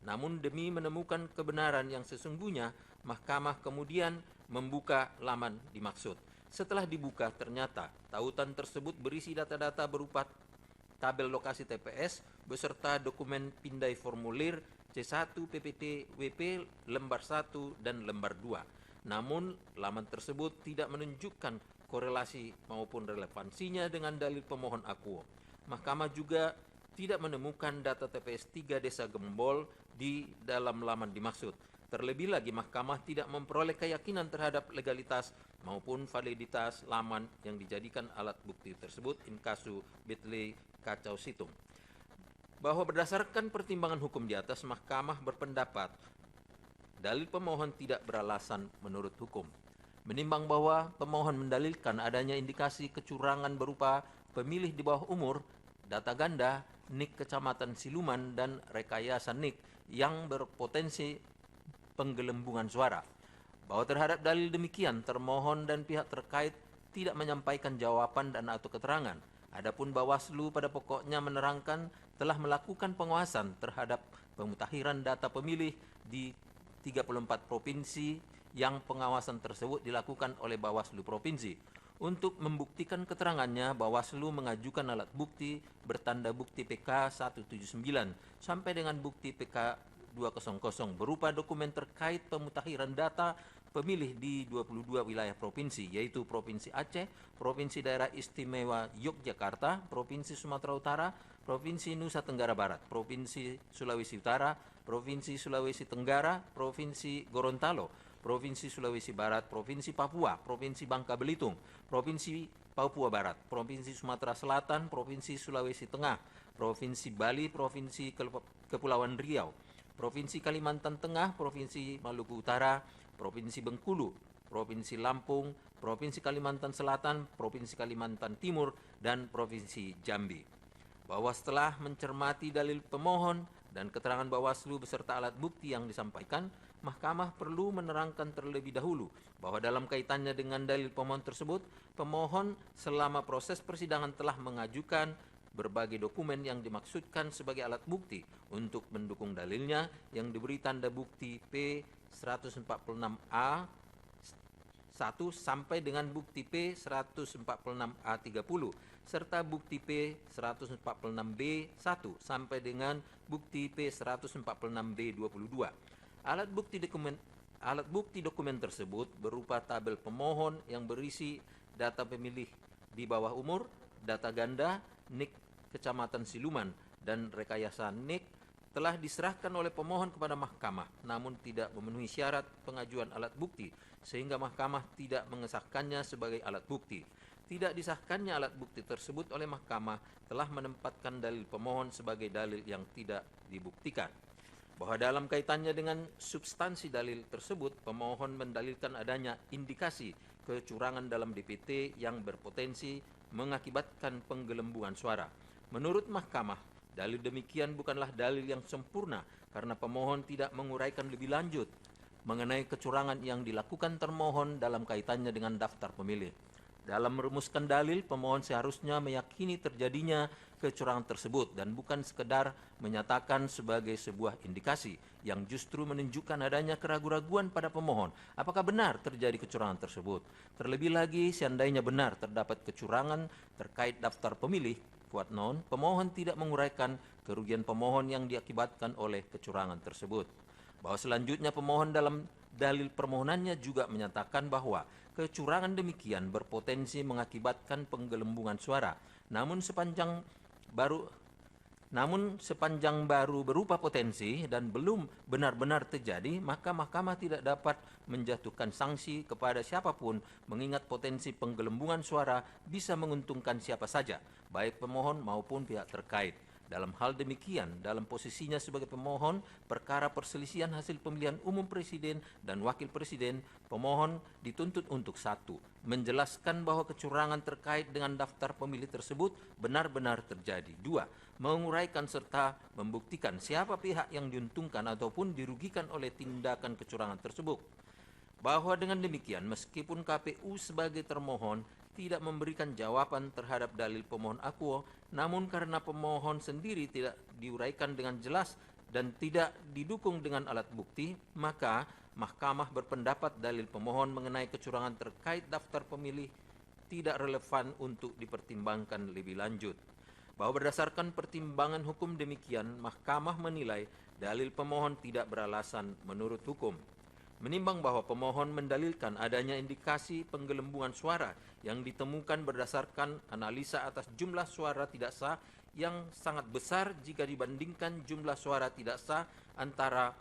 Namun demi menemukan kebenaran yang sesungguhnya, mahkamah kemudian membuka laman dimaksud. Setelah dibuka, ternyata tautan tersebut berisi data-data berupa tabel lokasi TPS beserta dokumen pindai formulir C1 PPT WP lembar 1 dan lembar 2. Namun laman tersebut tidak menunjukkan korelasi maupun relevansinya dengan dalil pemohon akuo. Mahkamah juga tidak menemukan data TPS 3 Desa Gembol di dalam laman dimaksud. Terlebih lagi, Mahkamah tidak memperoleh keyakinan terhadap legalitas maupun validitas laman yang dijadikan alat bukti tersebut in casu Betley Kacau Situng. Bahwa berdasarkan pertimbangan hukum di atas, Mahkamah berpendapat dalil pemohon tidak beralasan menurut hukum. Menimbang bahwa pemohon mendalilkan adanya indikasi kecurangan berupa pemilih di bawah umur, data ganda, NIK Kecamatan Siluman, dan rekayasa NIK yang berpotensi penggelembungan suara. Bahwa terhadap dalil demikian, termohon dan pihak terkait tidak menyampaikan jawaban dan atau keterangan. Adapun Bawaslu pada pokoknya menerangkan telah melakukan pengawasan terhadap pemutakhiran data pemilih di 34 provinsi yang pengawasan tersebut dilakukan oleh Bawaslu Provinsi. Untuk membuktikan keterangannya, Bawaslu mengajukan alat bukti bertanda bukti PK 179 sampai dengan bukti PK 200 berupa dokumen terkait pemutakhiran data pemilih di 22 wilayah provinsi, yaitu Provinsi Aceh, Provinsi Daerah Istimewa Yogyakarta, Provinsi Sumatera Utara, Provinsi Nusa Tenggara Barat, Provinsi Sulawesi Utara, Provinsi Sulawesi Tenggara, Provinsi Gorontalo, Provinsi Sulawesi Barat, Provinsi Papua, Provinsi Bangka Belitung, Provinsi Papua Barat, Provinsi Sumatera Selatan, Provinsi Sulawesi Tengah, Provinsi Bali, Provinsi Kepulauan Riau, Provinsi Kalimantan Tengah, Provinsi Maluku Utara, Provinsi Bengkulu, Provinsi Lampung, Provinsi Kalimantan Selatan, Provinsi Kalimantan Timur, dan Provinsi Jambi. Bahwa setelah mencermati dalil pemohon dan keterangan Bawaslu beserta alat bukti yang disampaikan, Mahkamah perlu menerangkan terlebih dahulu bahwa dalam kaitannya dengan dalil pemohon tersebut, pemohon selama proses persidangan telah mengajukan berbagai dokumen yang dimaksudkan sebagai alat bukti untuk mendukung dalilnya yang diberi tanda bukti P146A 1 sampai dengan bukti P146A30 serta bukti P146B 1 sampai dengan bukti P146B22. Alat bukti dokumen tersebut berupa tabel pemohon yang berisi data pemilih di bawah umur, data ganda, NIK Kecamatan Siluman, dan rekayasa NIK telah diserahkan oleh pemohon kepada Mahkamah, namun tidak memenuhi syarat pengajuan alat bukti, sehingga Mahkamah tidak mengesahkannya sebagai alat bukti. Tidak disahkannya alat bukti tersebut oleh Mahkamah telah menempatkan dalil pemohon sebagai dalil yang tidak dibuktikan. Bahwa dalam kaitannya dengan substansi dalil tersebut, pemohon mendalilkan adanya indikasi kecurangan dalam DPT yang berpotensi mengakibatkan penggelembungan suara. Menurut Mahkamah, dalil demikian bukanlah dalil yang sempurna karena pemohon tidak menguraikan lebih lanjut mengenai kecurangan yang dilakukan termohon dalam kaitannya dengan daftar pemilih. Dalam merumuskan dalil, pemohon seharusnya meyakini terjadinya kecurangan tersebut dan bukan sekedar menyatakan sebagai sebuah indikasi yang justru menunjukkan adanya keraguan-raguan pada pemohon apakah benar terjadi kecurangan tersebut. Terlebih lagi, seandainya benar terdapat kecurangan terkait daftar pemilih, Kuatnon, pemohon tidak menguraikan kerugian pemohon yang diakibatkan oleh kecurangan tersebut. Bahwa selanjutnya pemohon dalam dalil permohonannya juga menyatakan bahwa kecurangan demikian berpotensi mengakibatkan penggelembungan suara. Namun sepanjang baru berupa potensi dan belum benar-benar terjadi, maka Mahkamah tidak dapat menjatuhkan sanksi kepada siapapun mengingat potensi penggelembungan suara bisa menguntungkan siapa saja, baik pemohon maupun pihak terkait. Dalam hal demikian, dalam posisinya sebagai pemohon perkara perselisihan hasil pemilihan umum presiden dan wakil presiden, pemohon dituntut untuk 1. Menjelaskan bahwa kecurangan terkait dengan daftar pemilih tersebut benar-benar terjadi. 2. Menguraikan serta membuktikan siapa pihak yang diuntungkan ataupun dirugikan oleh tindakan kecurangan tersebut. Bahwa dengan demikian, meskipun KPU sebagai termohon tidak memberikan jawaban terhadap dalil pemohon akuo, namun karena pemohon sendiri tidak diuraikan dengan jelas dan tidak didukung dengan alat bukti, maka Mahkamah berpendapat dalil pemohon mengenai kecurangan terkait daftar pemilih tidak relevan untuk dipertimbangkan lebih lanjut. Bahwa berdasarkan pertimbangan hukum demikian, Mahkamah menilai dalil pemohon tidak beralasan menurut hukum. Menimbang bahwa pemohon mendalilkan adanya indikasi penggelembungan suara yang ditemukan berdasarkan analisa atas jumlah suara tidak sah yang sangat besar jika dibandingkan jumlah suara tidak sah antara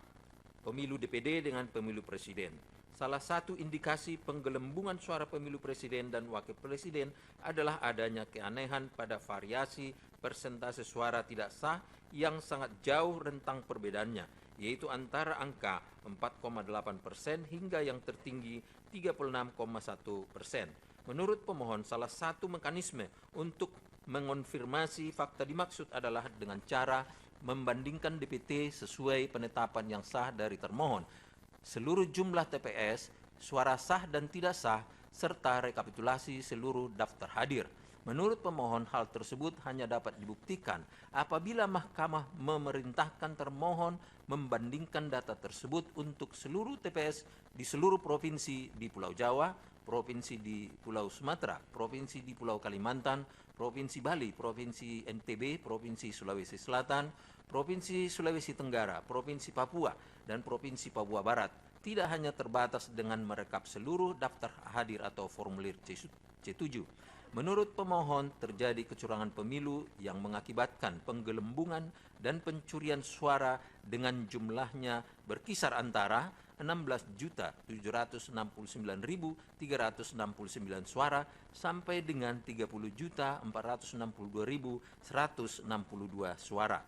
pemilu DPD dengan pemilu presiden. Salah satu indikasi penggelembungan suara pemilu presiden dan wakil presiden adalah adanya keanehan pada variasi persentase suara tidak sah yang sangat jauh rentang perbedaannya, yaitu antara angka 4,8% hingga yang tertinggi 36,1%. Menurut pemohon, salah satu mekanisme untuk mengonfirmasi fakta dimaksud adalah dengan cara membandingkan DPT sesuai penetapan yang sah dari termohon, seluruh jumlah TPS, suara sah dan tidak sah, serta rekapitulasi seluruh daftar hadir. Menurut pemohon, hal tersebut hanya dapat dibuktikan apabila Mahkamah memerintahkan termohon membandingkan data tersebut untuk seluruh TPS di seluruh provinsi di Pulau Jawa, provinsi di Pulau Sumatera, provinsi di Pulau Kalimantan, provinsi Bali, provinsi NTB, provinsi Sulawesi Selatan, provinsi Sulawesi Tenggara, provinsi Papua, dan provinsi Papua Barat. Tidak hanya terbatas dengan merekap seluruh daftar hadir atau formulir C7. Menurut pemohon, terjadi kecurangan pemilu yang mengakibatkan penggelembungan dan pencurian suara dengan jumlahnya berkisar antara 16.769.369 suara sampai dengan 30.462.162 suara.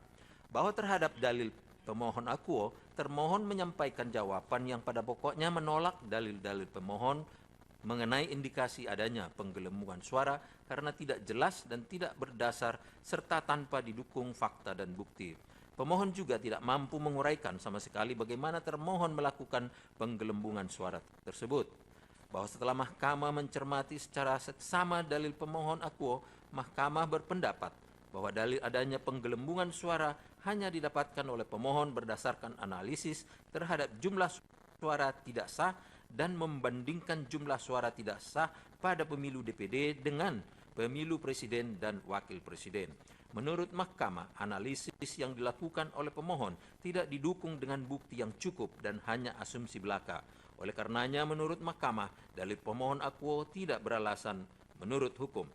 Bahwa terhadap dalil pemohon akuo, termohon menyampaikan jawaban yang pada pokoknya menolak dalil-dalil pemohon mengenai indikasi adanya penggelembungan suara karena tidak jelas dan tidak berdasar serta tanpa didukung fakta dan bukti. Pemohon juga tidak mampu menguraikan sama sekali bagaimana termohon melakukan penggelembungan suara tersebut. Bahwa setelah Mahkamah mencermati secara seksama dalil pemohon akuo, Mahkamah berpendapat bahwa dalil adanya penggelembungan suara hanya didapatkan oleh pemohon berdasarkan analisis terhadap jumlah suara tidak sah dan membandingkan jumlah suara tidak sah pada pemilu DPD dengan pemilu presiden dan wakil presiden. Menurut Mahkamah, analisis yang dilakukan oleh pemohon tidak didukung dengan bukti yang cukup dan hanya asumsi belaka. Oleh karenanya, menurut Mahkamah, dalil pemohon akuo tidak beralasan menurut hukum.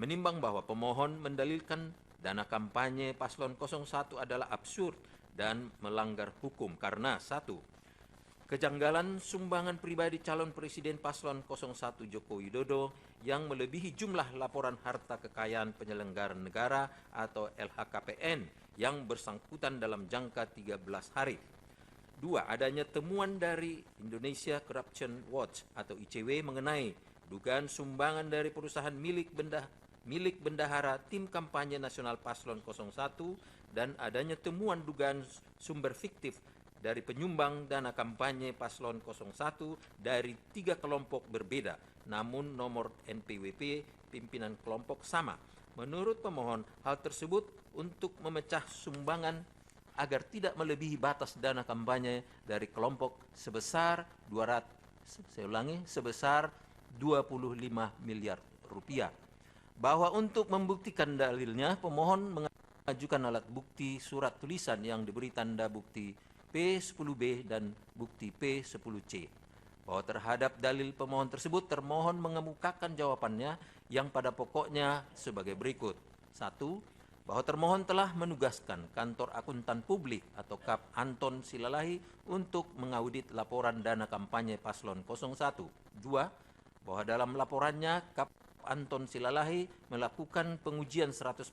Menimbang bahwa pemohon mendalilkan dana kampanye paslon 01 adalah absurd dan melanggar hukum karena 1. Kejanggalan sumbangan pribadi calon presiden paslon 01 Joko Widodo yang melebihi jumlah laporan harta kekayaan penyelenggara negara atau LHKPN yang bersangkutan dalam jangka 13 hari. 2. Adanya temuan dari Indonesia Corruption Watch atau ICW mengenai dugaan sumbangan dari perusahaan milik bendahara tim kampanye nasional paslon 01 dan adanya temuan dugaan sumber fiktif dari penyumbang dana kampanye paslon 01 dari 3 kelompok berbeda, namun nomor NPWP pimpinan kelompok sama. Menurut pemohon, hal tersebut untuk memecah sumbangan agar tidak melebihi batas dana kampanye dari kelompok sebesar 25 miliar rupiah. Bahwa untuk membuktikan dalilnya, pemohon mengajukan alat bukti surat tulisan yang diberi tanda bukti P10B dan bukti P10C. Bahwa terhadap dalil pemohon tersebut, termohon mengemukakan jawabannya yang pada pokoknya sebagai berikut. 1. Bahwa termohon telah menugaskan Kantor Akuntan Publik atau KAP Anton Silalahi untuk mengaudit laporan dana kampanye paslon 01. 2. Bahwa dalam laporannya KAP Anton Silalahi melakukan pengujian 100%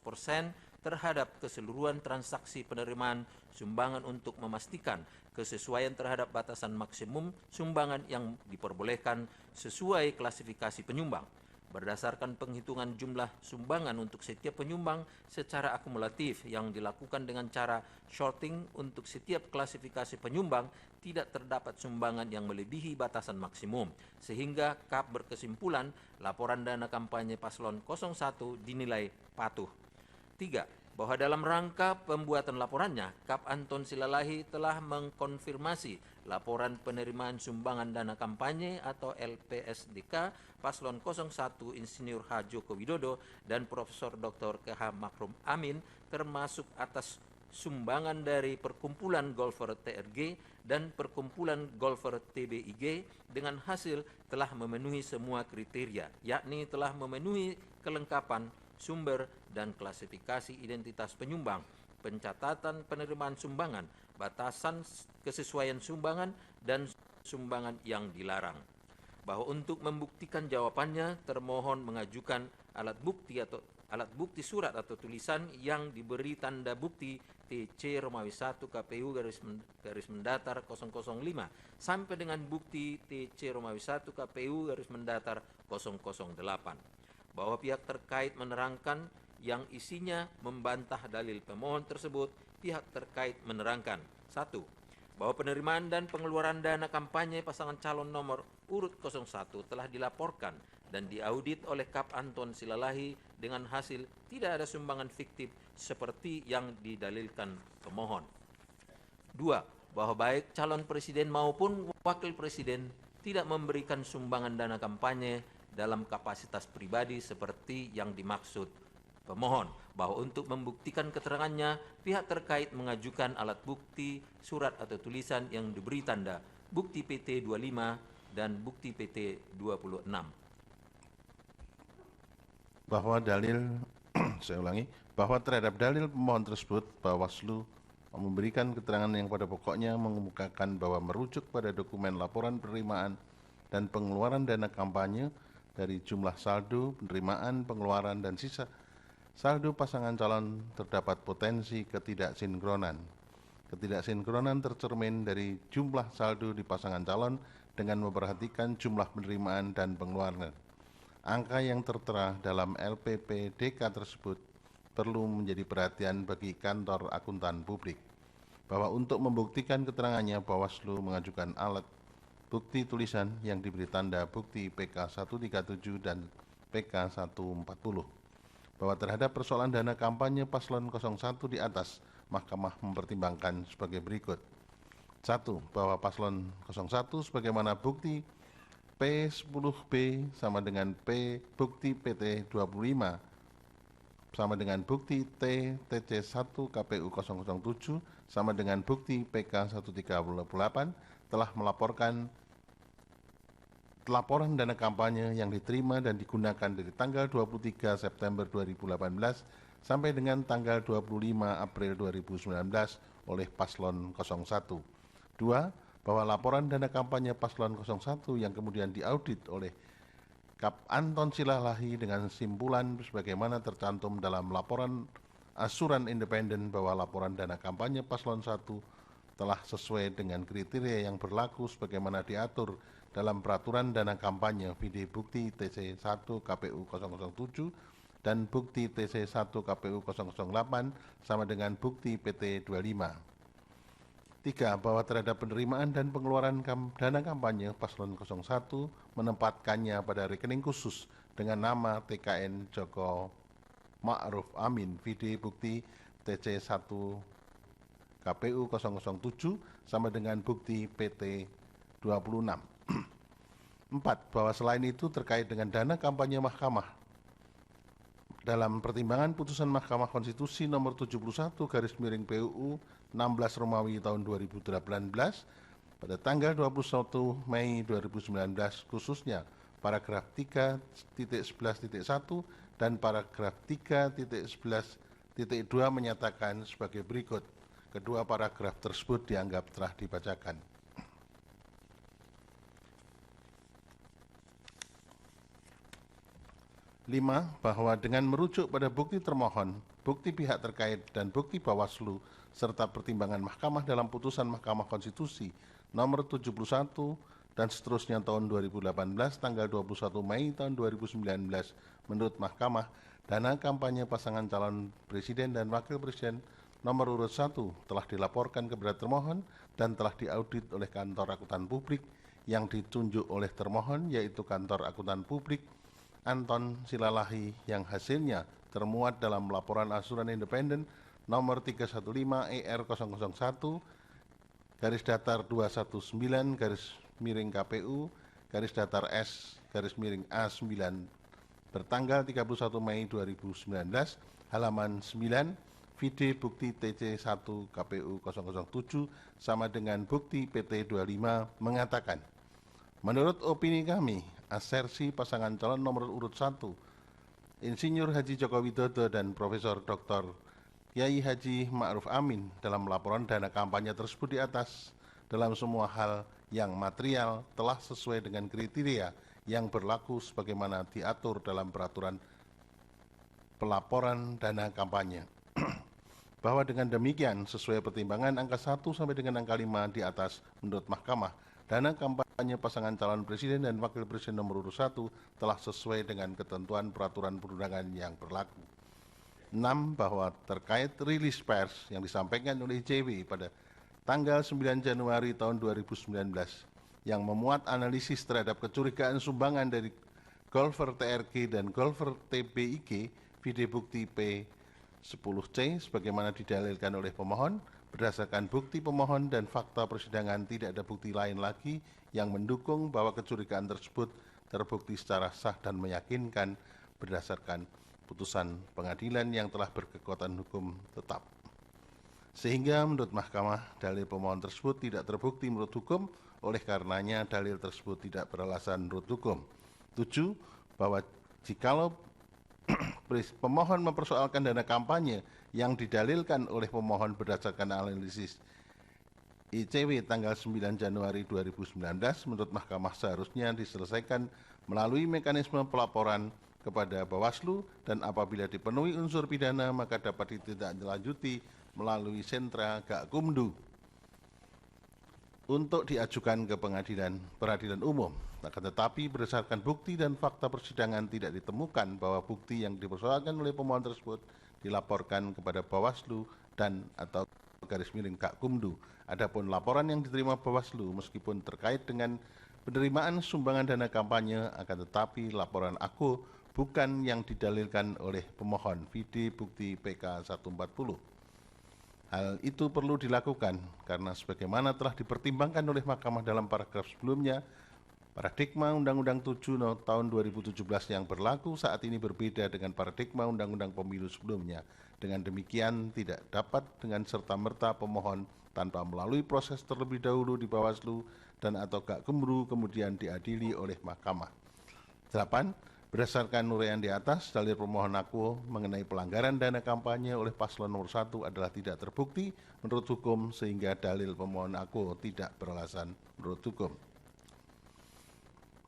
terhadap keseluruhan transaksi penerimaan sumbangan untuk memastikan kesesuaian terhadap batasan maksimum sumbangan yang diperbolehkan sesuai klasifikasi penyumbang. Berdasarkan penghitungan jumlah sumbangan untuk setiap penyumbang secara akumulatif yang dilakukan dengan cara shorting untuk setiap klasifikasi penyumbang, tidak terdapat sumbangan yang melebihi batasan maksimum, sehingga KAP berkesimpulan laporan dana kampanye paslon 01 dinilai patuh. 3. Bahwa dalam rangka pembuatan laporannya, KAP Anton Silalahi telah mengkonfirmasi laporan penerimaan sumbangan dana kampanye atau LPSDK paslon 01 Insinyur H. Joko Widodo dan Profesor Dr. KH Makrum Amin termasuk atas sumbangan dari perkumpulan golfer TRG dan perkumpulan golfer TBIG dengan hasil telah memenuhi semua kriteria, yakni telah memenuhi kelengkapan sumber dan klasifikasi identitas penyumbang, pencatatan penerimaan sumbangan, batasan kesesuaian sumbangan, dan sumbangan yang dilarang. Bahwa untuk membuktikan jawabannya, termohon mengajukan alat bukti surat atau tulisan yang diberi tanda bukti TC Romawi 1 KPU garis mendatar 005 sampai dengan bukti TC Romawi 1 KPU garis mendatar 008. Bahwa pihak terkait menerangkan yang isinya membantah dalil pemohon tersebut, pihak terkait menerangkan: 1. Bahwa penerimaan dan pengeluaran dana kampanye pasangan calon nomor urut 01 telah dilaporkan dan diaudit oleh Kap Anton Silalahi dengan hasil tidak ada sumbangan fiktif seperti yang didalilkan pemohon. 2. Bahwa baik calon presiden maupun wakil presiden tidak memberikan sumbangan dana kampanye dalam kapasitas pribadi seperti yang dimaksud pemohon. Bahwa untuk membuktikan keterangannya, pihak terkait mengajukan alat bukti surat atau tulisan yang diberi tanda bukti PT 25 dan bukti PT 26. Bahwa dalil, saya ulangi, bahwa terhadap dalil pemohon tersebut, Bawaslu memberikan keterangan yang pada pokoknya mengemukakan bahwa merujuk pada dokumen laporan penerimaan dan pengeluaran dana kampanye dari jumlah saldo, penerimaan, pengeluaran, dan sisa saldo pasangan calon terdapat potensi ketidaksinkronan. Ketidaksinkronan tercermin dari jumlah saldo di pasangan calon dengan memperhatikan jumlah penerimaan dan pengeluaran. Angka yang tertera dalam LPPDK tersebut perlu menjadi perhatian bagi kantor akuntan publik. Bahwa untuk membuktikan keterangannya, Bawaslu mengajukan alat bukti tulisan yang diberi tanda bukti PK 137 dan PK 140. Bahwa terhadap persoalan dana kampanye paslon 01 di atas, Mahkamah mempertimbangkan sebagai berikut. 1. Bahwa paslon 01 sebagaimana bukti P10B sama dengan P bukti PT 25 sama dengan bukti T TC 1 KPU 007 sama dengan bukti PK 138 telah melaporkan laporan dana kampanye yang diterima dan digunakan dari tanggal 23 September 2018 sampai dengan tanggal 25 April 2019 oleh paslon 01. 2. Bahwa laporan dana kampanye paslon 01 yang kemudian diaudit oleh Kap Anton Silalahi dengan simpulan sebagaimana tercantum dalam laporan asuran independen bahwa laporan dana kampanye paslon 1 telah sesuai dengan kriteria yang berlaku sebagaimana diatur dalam peraturan dana kampanye VD bukti TC 1 KPU 007 dan bukti TC 1 KPU 008 sama dengan bukti PT 25. 3. Bahwa terhadap penerimaan dan pengeluaran dana kampanye paslon 01 menempatkannya pada rekening khusus dengan nama TKN Joko Ma'ruf Amin VD bukti TC 1 KPU 007 sama dengan bukti PT 26. 4. Bahwa selain itu terkait dengan dana kampanye Mahkamah dalam pertimbangan putusan Mahkamah Konstitusi nomor 71 garis miring PUU 16 Romawi tahun 2018 pada tanggal 21 Mei 2019 khususnya paragraf 3.11.1 dan paragraf 3.11.2 menyatakan sebagai berikut. Kedua paragraf tersebut dianggap telah dibacakan. 5. Bahwa dengan merujuk pada bukti termohon, bukti pihak terkait, dan bukti Bawaslu, serta pertimbangan Mahkamah dalam putusan Mahkamah Konstitusi nomor 71 dan seterusnya tahun 2018 tanggal 21 Mei tahun 2019, menurut Mahkamah, dana kampanye pasangan calon presiden dan wakil presiden nomor urut 1 telah dilaporkan kepada termohon dan telah diaudit oleh kantor akuntan publik yang ditunjuk oleh termohon, yaitu kantor akuntan publik Anton Silalahi, yang hasilnya termuat dalam laporan asuran independen nomor 315 ER 001 garis datar 219 garis miring KPU garis datar S garis miring A9 bertanggal 31 Mei 2019 halaman 9 Vide bukti TC1 KPU 007 sama dengan bukti PT 25 mengatakan, menurut opini kami, asersi pasangan calon nomor urut 1, Insinyur Haji Joko Widodo dan Profesor Dr. Kiai Haji Ma'ruf Amin dalam laporan dana kampanye tersebut di atas dalam semua hal yang material telah sesuai dengan kriteria yang berlaku sebagaimana diatur dalam peraturan pelaporan dana kampanye. Bahwa dengan demikian sesuai pertimbangan angka 1 sampai dengan angka 5 di atas menurut Mahkamah, dana kampanye pasangan calon presiden dan wakil presiden nomor urut 1 telah sesuai dengan ketentuan peraturan perundangan yang berlaku. 6. Bahwa terkait rilis pers yang disampaikan oleh ICW pada tanggal 9 Januari tahun 2019 yang memuat analisis terhadap kecurigaan sumbangan dari golfer TRG dan golfer TBIG, vide bukti P10C sebagaimana didalilkan oleh pemohon, berdasarkan bukti pemohon dan fakta persidangan tidak ada bukti lain lagi yang mendukung bahwa kecurigaan tersebut terbukti secara sah dan meyakinkan berdasarkan putusan pengadilan yang telah berkekuatan hukum tetap. Sehingga menurut Mahkamah, dalil pemohon tersebut tidak terbukti menurut hukum, oleh karenanya dalil tersebut tidak beralasan menurut hukum. 7. Bahwa jikalau pemohon mempersoalkan dana kampanye yang didalilkan oleh pemohon berdasarkan analisis ICW tanggal 9 Januari 2019, menurut Mahkamah seharusnya diselesaikan melalui mekanisme pelaporan kepada Bawaslu dan apabila dipenuhi unsur pidana maka dapat ditindaklanjuti melalui sentra Gakumdu untuk diajukan ke peradilan umum. Akan tetapi berdasarkan bukti dan fakta persidangan tidak ditemukan bahwa bukti yang dipersoalkan oleh pemohon tersebut dilaporkan kepada Bawaslu dan atau garis miring Gakumdu. Adapun laporan yang diterima Bawaslu meskipun terkait dengan penerimaan sumbangan dana kampanye, akan tetapi laporan aku bukan yang didalilkan oleh pemohon, vide bukti PK 140. Hal itu perlu dilakukan karena sebagaimana telah dipertimbangkan oleh Mahkamah dalam paragraf sebelumnya, paradigma Undang-Undang 7 tahun 2017 yang berlaku saat ini berbeda dengan paradigma Undang-Undang Pemilu sebelumnya. Dengan demikian tidak dapat dengan serta-merta pemohon tanpa melalui proses terlebih dahulu di Bawaslu dan atau Gakumdu kemudian diadili oleh Mahkamah. 8. Berdasarkan uraian di atas, dalil pemohon akuo mengenai pelanggaran dana kampanye oleh paslon nomor 1 adalah tidak terbukti menurut hukum sehingga dalil pemohon akuo tidak beralasan menurut hukum.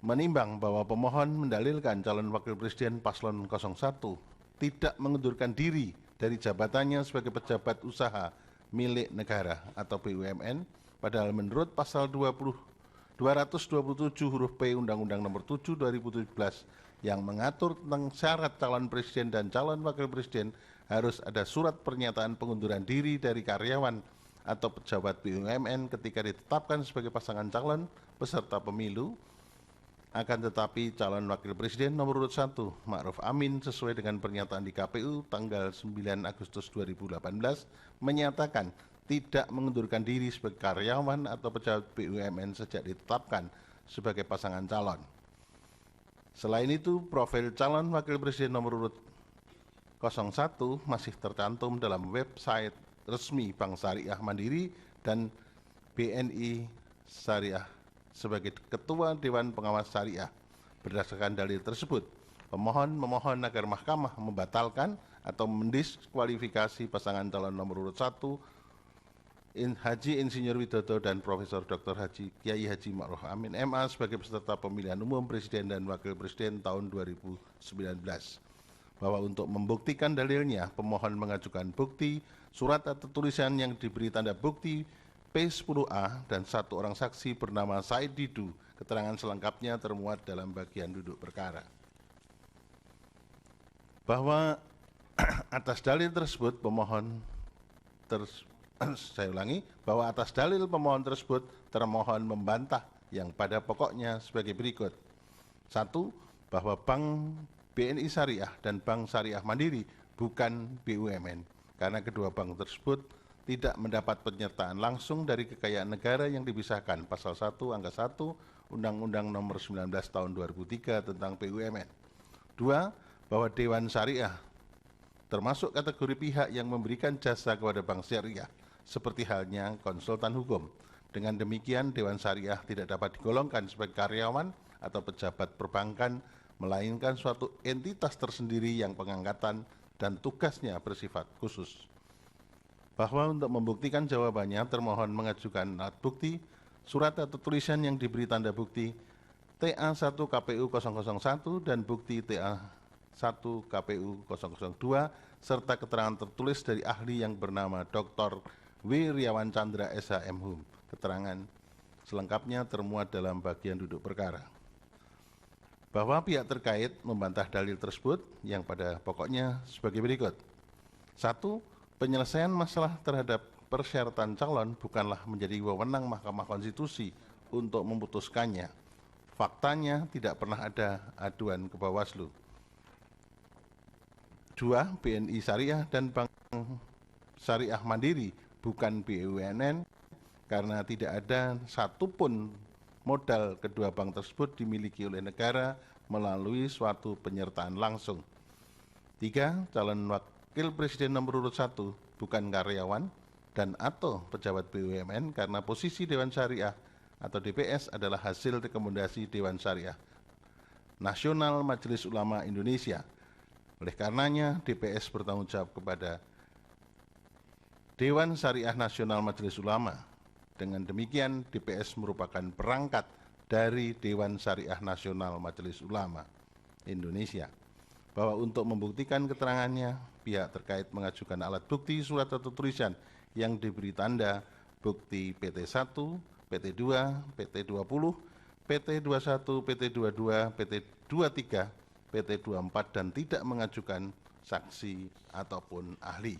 Menimbang bahwa pemohon mendalilkan calon wakil presiden paslon 01 tidak mengundurkan diri dari jabatannya sebagai pejabat usaha milik negara atau BUMN, padahal menurut pasal 227 huruf P Undang-Undang Nomor 7 2017 yang mengatur tentang syarat calon presiden dan calon wakil presiden harus ada surat pernyataan pengunduran diri dari karyawan atau pejabat BUMN ketika ditetapkan sebagai pasangan calon peserta pemilu. Akan tetapi calon wakil presiden nomor urut 1 Ma'ruf Amin sesuai dengan pernyataan di KPU tanggal 9 Agustus 2018 menyatakan tidak mengundurkan diri sebagai karyawan atau pejabat BUMN sejak ditetapkan sebagai pasangan calon. Selain itu, profil calon wakil presiden nomor urut 01 masih tercantum dalam website resmi Bank Syariah Mandiri dan BNI Syariah sebagai Ketua Dewan Pengawas Syariah. Berdasarkan dalil tersebut, pemohon memohon agar Mahkamah membatalkan atau mendiskualifikasi pasangan calon nomor urut 1 Haji Insinyur Widodo dan Profesor Dr. Kiai Haji Ma'ruf Amin MA sebagai peserta pemilihan umum presiden dan wakil presiden tahun 2019. Bahwa untuk membuktikan dalilnya, pemohon mengajukan bukti surat atau tulisan yang diberi tanda bukti P10A dan satu orang saksi bernama Said Didu. Keterangan selengkapnya termuat dalam bagian duduk perkara. Bahwa atas dalil tersebut pemohon bahwa atas dalil pemohon tersebut termohon membantah yang pada pokoknya sebagai berikut. 1. Bahwa Bank BNI Syariah dan Bank Syariah Mandiri bukan BUMN karena kedua bank tersebut tidak mendapat penyertaan langsung dari kekayaan negara yang dipisahkan pasal 1 angka 1 Undang-Undang Nomor 19 tahun 2003 tentang BUMN. 2. Bahwa Dewan Syariah termasuk kategori pihak yang memberikan jasa kepada bank syariah, seperti halnya konsultan hukum. Dengan demikian, Dewan Syariah tidak dapat digolongkan sebagai karyawan atau pejabat perbankan, melainkan suatu entitas tersendiri yang pengangkatan dan tugasnya bersifat khusus. Bahwa untuk membuktikan jawabannya, termohon mengajukan alat bukti, surat atau tulisan yang diberi tanda bukti TA1 KPU 001 dan bukti TA1 KPU 002 serta keterangan tertulis dari ahli yang bernama Dr. Wiryawan Chandra SH MHum. Keterangan selengkapnya termuat dalam bagian duduk perkara. Bahwa pihak terkait membantah dalil tersebut yang pada pokoknya sebagai berikut. 1. Penyelesaian masalah terhadap persyaratan calon bukanlah menjadi wewenang Mahkamah Konstitusi untuk memutuskannya. Faktanya tidak pernah ada aduan ke Bawaslu. 2. BNI Syariah dan Bank Syariah Mandiri bukan BUMN karena tidak ada satupun modal kedua bank tersebut dimiliki oleh negara melalui suatu penyertaan langsung. 3. Calon Wakil Presiden nomor urut 1 bukan karyawan dan atau pejabat BUMN karena posisi Dewan Syariah atau DPS adalah hasil rekomendasi Dewan Syariah Nasional Majelis Ulama Indonesia. Oleh karenanya, DPS bertanggung jawab kepada Dewan Syariah Nasional Majelis Ulama. Dengan demikian, DPS merupakan perangkat dari Dewan Syariah Nasional Majelis Ulama Indonesia. Bahwa untuk membuktikan keterangannya, pihak terkait mengajukan alat bukti, surat atau tulisan yang diberi tanda bukti PT1, PT2, PT20, PT21, PT22, PT23, PT24 dan tidak mengajukan saksi ataupun ahli.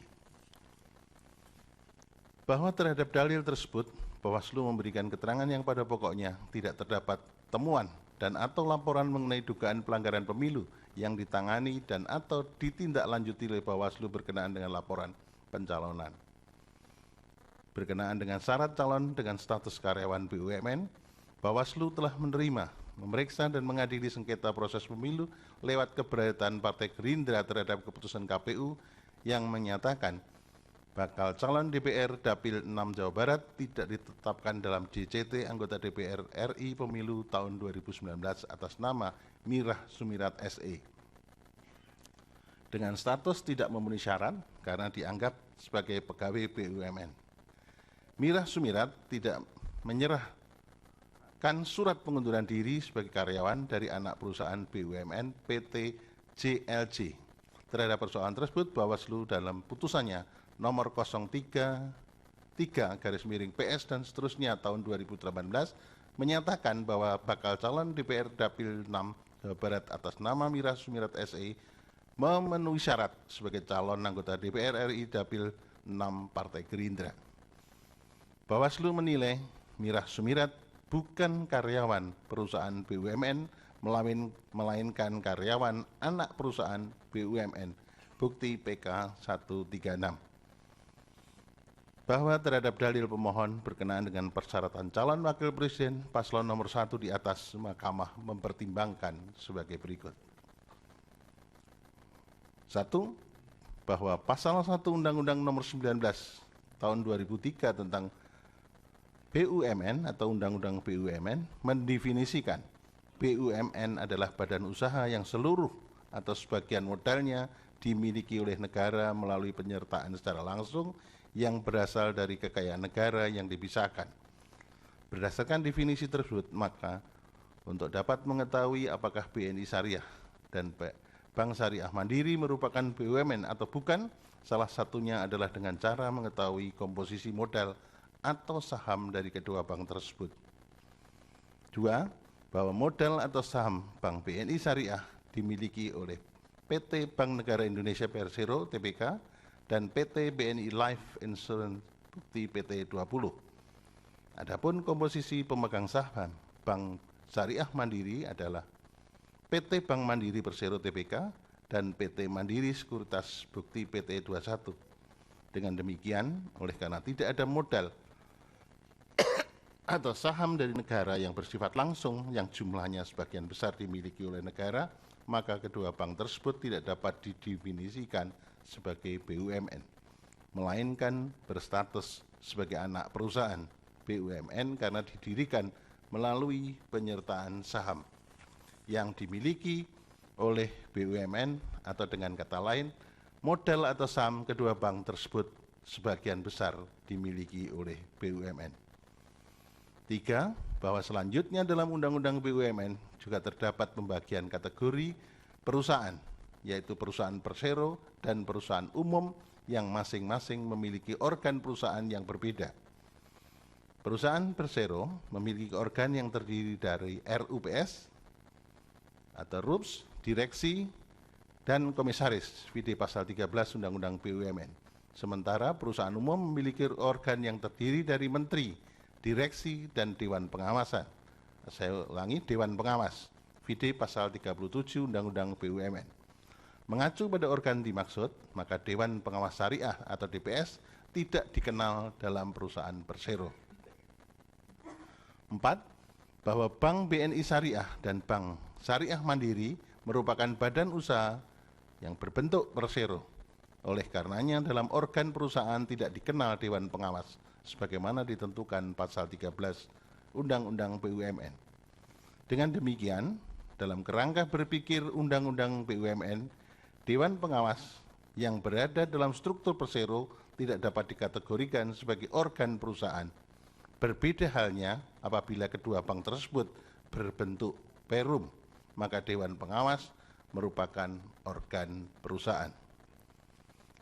Bahwa terhadap dalil tersebut, Bawaslu memberikan keterangan yang pada pokoknya tidak terdapat temuan dan atau laporan mengenai dugaan pelanggaran pemilu yang ditangani dan atau ditindaklanjuti oleh Bawaslu berkenaan dengan laporan pencalonan. Berkenaan dengan syarat calon dengan status karyawan BUMN, Bawaslu telah menerima, memeriksa dan mengadili sengketa proses pemilu lewat keberatan Partai Gerindra terhadap keputusan KPU yang menyatakan bakal calon DPR Dapil 6 Jawa Barat tidak ditetapkan dalam DCT anggota DPR RI Pemilu tahun 2019 atas nama Mirah Sumirat SE. Dengan status tidak memenuhi syarat karena dianggap sebagai pegawai BUMN. Mirah Sumirat tidak menyerahkan surat pengunduran diri sebagai karyawan dari anak perusahaan BUMN PT JLJ. Terhadap persoalan tersebut, Bawaslu dalam putusannya nomor 033/PS dan seterusnya tahun 2018 menyatakan bahwa bakal calon DPR Dapil 6 Jawa Barat atas nama Mirah Sumirat SE memenuhi syarat sebagai calon anggota DPR RI Dapil 6 Partai Gerindra. Bawaslu menilai Mirah Sumirat bukan karyawan perusahaan BUMN melainkan karyawan anak perusahaan BUMN. Bukti PK 136. Bahwa terhadap dalil pemohon berkenaan dengan persyaratan calon wakil presiden paslon nomor 1 di atas, Mahkamah mempertimbangkan sebagai berikut. 1. Bahwa pasal 1 Undang-Undang nomor 19 tahun 2003 tentang BUMN atau Undang-Undang BUMN mendefinisikan BUMN adalah badan usaha yang seluruh atau sebagian modalnya dimiliki oleh negara melalui penyertaan secara langsung yang berasal dari kekayaan negara yang dipisahkan. Berdasarkan definisi tersebut, maka untuk dapat mengetahui apakah BNI Syariah dan Bank Syariah Mandiri merupakan BUMN atau bukan, salah satunya adalah dengan cara mengetahui komposisi modal atau saham dari kedua bank tersebut. 2. Bahwa modal atau saham Bank BNI Syariah dimiliki oleh PT Bank Negara Indonesia Persero Tbk dan PT BNI Life Insurance bukti PT20. Adapun komposisi pemegang saham Bank Syariah Mandiri adalah PT Bank Mandiri Persero Tbk dan PT Mandiri Sekuritas bukti PT21. Dengan demikian, oleh karena tidak ada modal atau saham dari negara yang bersifat langsung yang jumlahnya sebagian besar dimiliki oleh negara, maka kedua bank tersebut tidak dapat didefinisikan sebagai BUMN, melainkan berstatus sebagai anak perusahaan BUMN karena didirikan melalui penyertaan saham yang dimiliki oleh BUMN, atau dengan kata lain, modal atau saham kedua bank tersebut sebagian besar dimiliki oleh BUMN. 3, bahwa selanjutnya dalam Undang-Undang BUMN juga terdapat pembagian kategori perusahaan, yaitu perusahaan persero dan perusahaan umum yang masing-masing memiliki organ perusahaan yang berbeda. Perusahaan persero memiliki organ yang terdiri dari RUPS atau RUPS, direksi, dan komisaris, vide pasal 13 Undang-Undang BUMN. Sementara perusahaan umum memiliki organ yang terdiri dari menteri, direksi, dan dewan pengawasan. Saya ulangi, dewan pengawas, vide pasal 37 Undang-Undang BUMN. Mengacu pada organ dimaksud, maka Dewan Pengawas Syariah atau DPS tidak dikenal dalam perusahaan persero. 4, bahwa Bank BNI Syariah dan Bank Syariah Mandiri merupakan badan usaha yang berbentuk persero. Oleh karenanya dalam organ perusahaan tidak dikenal Dewan Pengawas, sebagaimana ditentukan pasal 13 Undang-Undang BUMN. Dengan demikian, dalam kerangka berpikir Undang-Undang BUMN, Dewan Pengawas yang berada dalam struktur persero tidak dapat dikategorikan sebagai organ perusahaan. Berbeda halnya apabila kedua bank tersebut berbentuk perum, maka Dewan Pengawas merupakan organ perusahaan.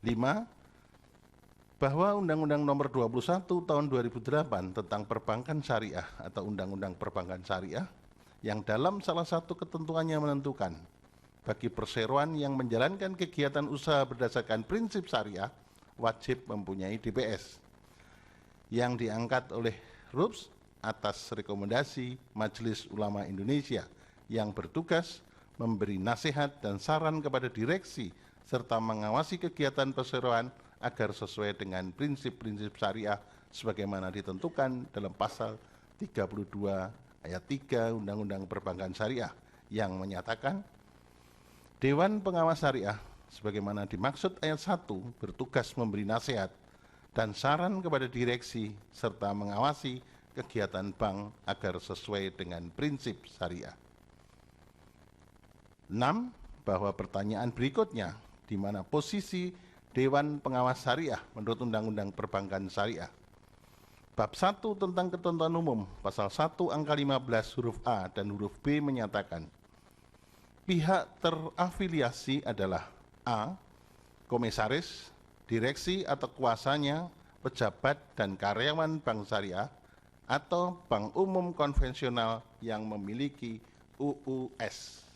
5, bahwa Undang-Undang Nomor 21 Tahun 2008 tentang Perbankan Syariah atau Undang-Undang Perbankan Syariah yang dalam salah satu ketentuannya menentukan bagi perseroan yang menjalankan kegiatan usaha berdasarkan prinsip syariah wajib mempunyai DPS yang diangkat oleh RUPS atas rekomendasi Majelis Ulama Indonesia yang bertugas memberi nasihat dan saran kepada direksi serta mengawasi kegiatan perseroan agar sesuai dengan prinsip-prinsip syariah sebagaimana ditentukan dalam pasal 32 ayat 3 Undang-Undang Perbankan Syariah yang menyatakan Dewan Pengawas Syariah sebagaimana dimaksud ayat 1 bertugas memberi nasihat dan saran kepada direksi serta mengawasi kegiatan bank agar sesuai dengan prinsip syariah. 6, bahwa pertanyaan berikutnya di mana posisi Dewan Pengawas Syariah menurut Undang-Undang Perbankan Syariah. Bab 1 tentang ketentuan umum pasal 1 angka 15 huruf A dan huruf B menyatakan pihak terafiliasi adalah A. Komisaris, direksi atau kuasanya, pejabat dan karyawan bank syariah atau bank umum konvensional yang memiliki UUS,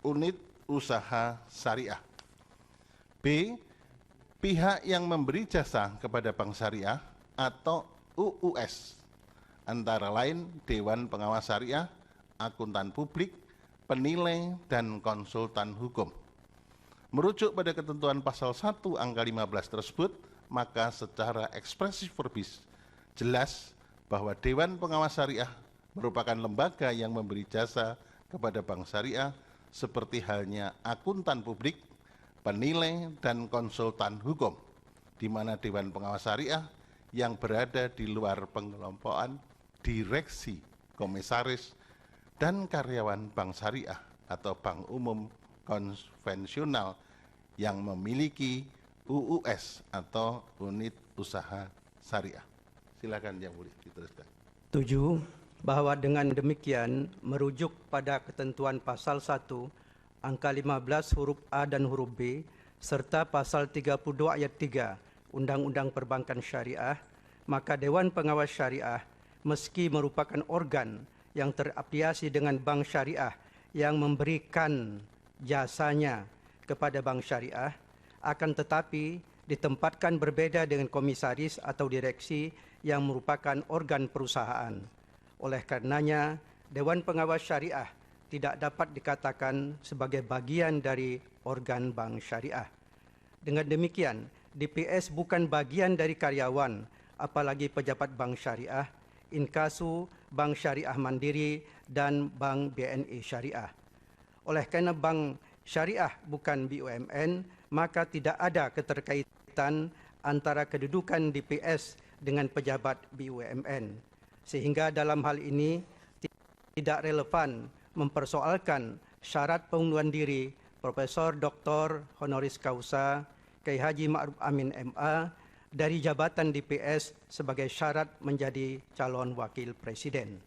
unit usaha syariah. B. Pihak yang memberi jasa kepada bank syariah atau UUS, antara lain Dewan Pengawas Syariah, akuntan publik, penilai, dan konsultan hukum. Merujuk pada ketentuan pasal 1 angka 15 tersebut, maka secara ekspresif verbis jelas bahwa Dewan Pengawas Syariah merupakan lembaga yang memberi jasa kepada bank syariah seperti halnya akuntan publik, penilai, dan konsultan hukum, di mana Dewan Pengawas Syariah yang berada di luar pengelompokan direksi, komisaris, dan karyawan bank syariah atau bank umum konvensional yang memiliki UUS atau unit usaha syariah. Silakan Yang Mulia diteruskan. 7. Bahwa dengan demikian merujuk pada ketentuan pasal 1 angka 15 huruf A dan huruf B serta pasal 32 ayat 3 Undang-Undang Perbankan Syariah, maka Dewan Pengawas Syariah meski merupakan organ yang terafiliasi dengan bank syariah yang memberikan jasanya kepada bank syariah, akan tetapi ditempatkan berbeda dengan komisaris atau direksi yang merupakan organ perusahaan. Oleh karenanya, Dewan Pengawas Syariah tidak dapat dikatakan sebagai bagian dari organ bank syariah. Dengan demikian, DPS bukan bagian dari karyawan, apalagi pejabat bank syariah, inkasu, Bank Syariah Mandiri, dan Bank BNI Syariah. Oleh karena Bank Syariah bukan BUMN, maka tidak ada keterkaitan antara kedudukan DPS dengan pejabat BUMN. Sehingga dalam hal ini tidak relevan mempersoalkan syarat pengunduran diri Profesor Dr. Honoris Causa Kiai Haji Ma'ruf Amin MA dari jabatan DPS sebagai syarat menjadi calon wakil presiden.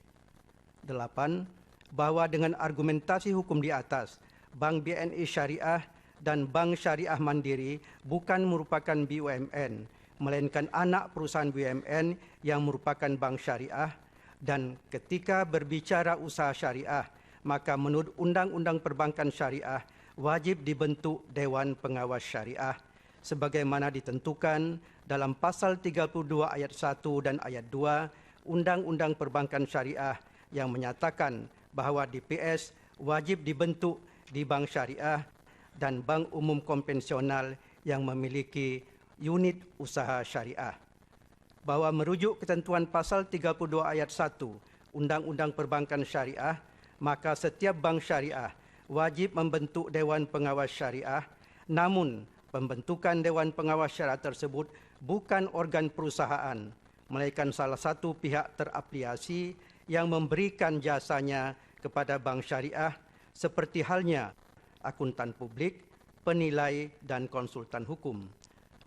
8. Bahwa dengan argumentasi hukum di atas, Bank BNI Syariah dan Bank Syariah Mandiri bukan merupakan BUMN, melainkan anak perusahaan BUMN yang merupakan bank syariah, dan ketika berbicara usaha syariah, maka menurut Undang-Undang Perbankan Syariah wajib dibentuk Dewan Pengawas Syariah sebagaimana ditentukan dalam pasal 32 ayat 1 dan ayat 2 Undang-Undang Perbankan Syariah yang menyatakan bahwa DPS wajib dibentuk di bank syariah dan bank umum konvensional yang memiliki unit usaha syariah. Bahwa merujuk ketentuan pasal 32 ayat 1 Undang-Undang Perbankan Syariah, maka setiap bank syariah wajib membentuk Dewan Pengawas Syariah, namun pembentukan Dewan Pengawas Syariah tersebut bukan organ perusahaan, melainkan salah satu pihak terafiliasi yang memberikan jasanya kepada bank syariah seperti halnya akuntan publik, penilai, dan konsultan hukum.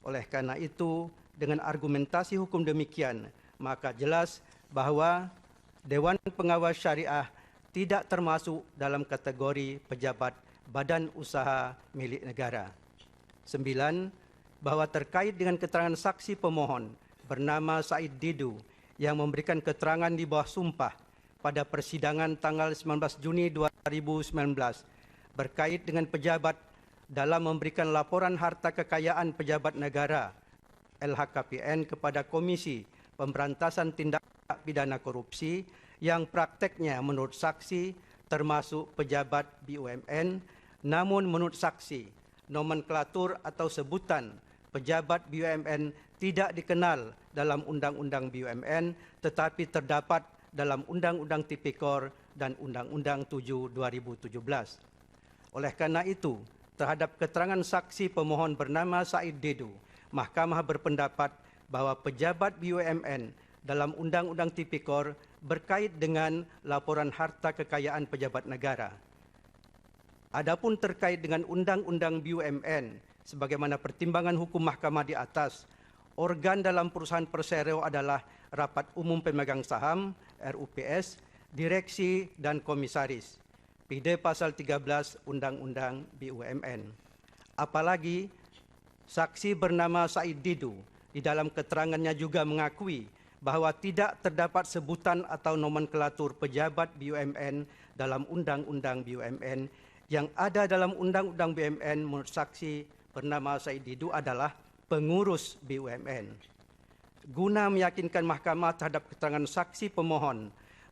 Oleh karena itu, dengan argumentasi hukum demikian, maka jelas bahwa Dewan Pengawas Syariah tidak termasuk dalam kategori pejabat badan usaha milik negara. 9. Bahwa terkait dengan keterangan saksi pemohon bernama Said Didu yang memberikan keterangan di bawah sumpah pada persidangan tanggal 19 Juni 2019 berkait dengan pejabat dalam memberikan laporan harta kekayaan pejabat negara LHKPN kepada Komisi Pemberantasan Tindak Pidana Korupsi yang prakteknya menurut saksi termasuk pejabat BUMN, namun menurut saksi nomenklatur atau sebutan pejabat BUMN tidak dikenal dalam Undang-Undang BUMN tetapi terdapat dalam Undang-Undang Tipikor dan Undang-Undang 7 2017. Oleh karena itu, terhadap keterangan saksi pemohon bernama Said Didu, Mahkamah berpendapat bahwa pejabat BUMN dalam Undang-Undang Tipikor berkait dengan laporan harta kekayaan pejabat negara. Adapun terkait dengan Undang-Undang BUMN, sebagaimana pertimbangan hukum mahkamah di atas, organ dalam perusahaan persero adalah Rapat Umum Pemegang Saham, RUPS, Direksi dan Komisaris. PD Pasal 13 Undang-Undang BUMN. Apalagi, saksi bernama Said Didu di dalam keterangannya juga mengakui bahwa tidak terdapat sebutan atau nomenklatur pejabat BUMN dalam Undang-Undang BUMN. Yang ada dalam Undang-Undang BUMN menurut saksi bernama Said Didu adalah pengurus BUMN. Guna meyakinkan mahkamah terhadap keterangan saksi pemohon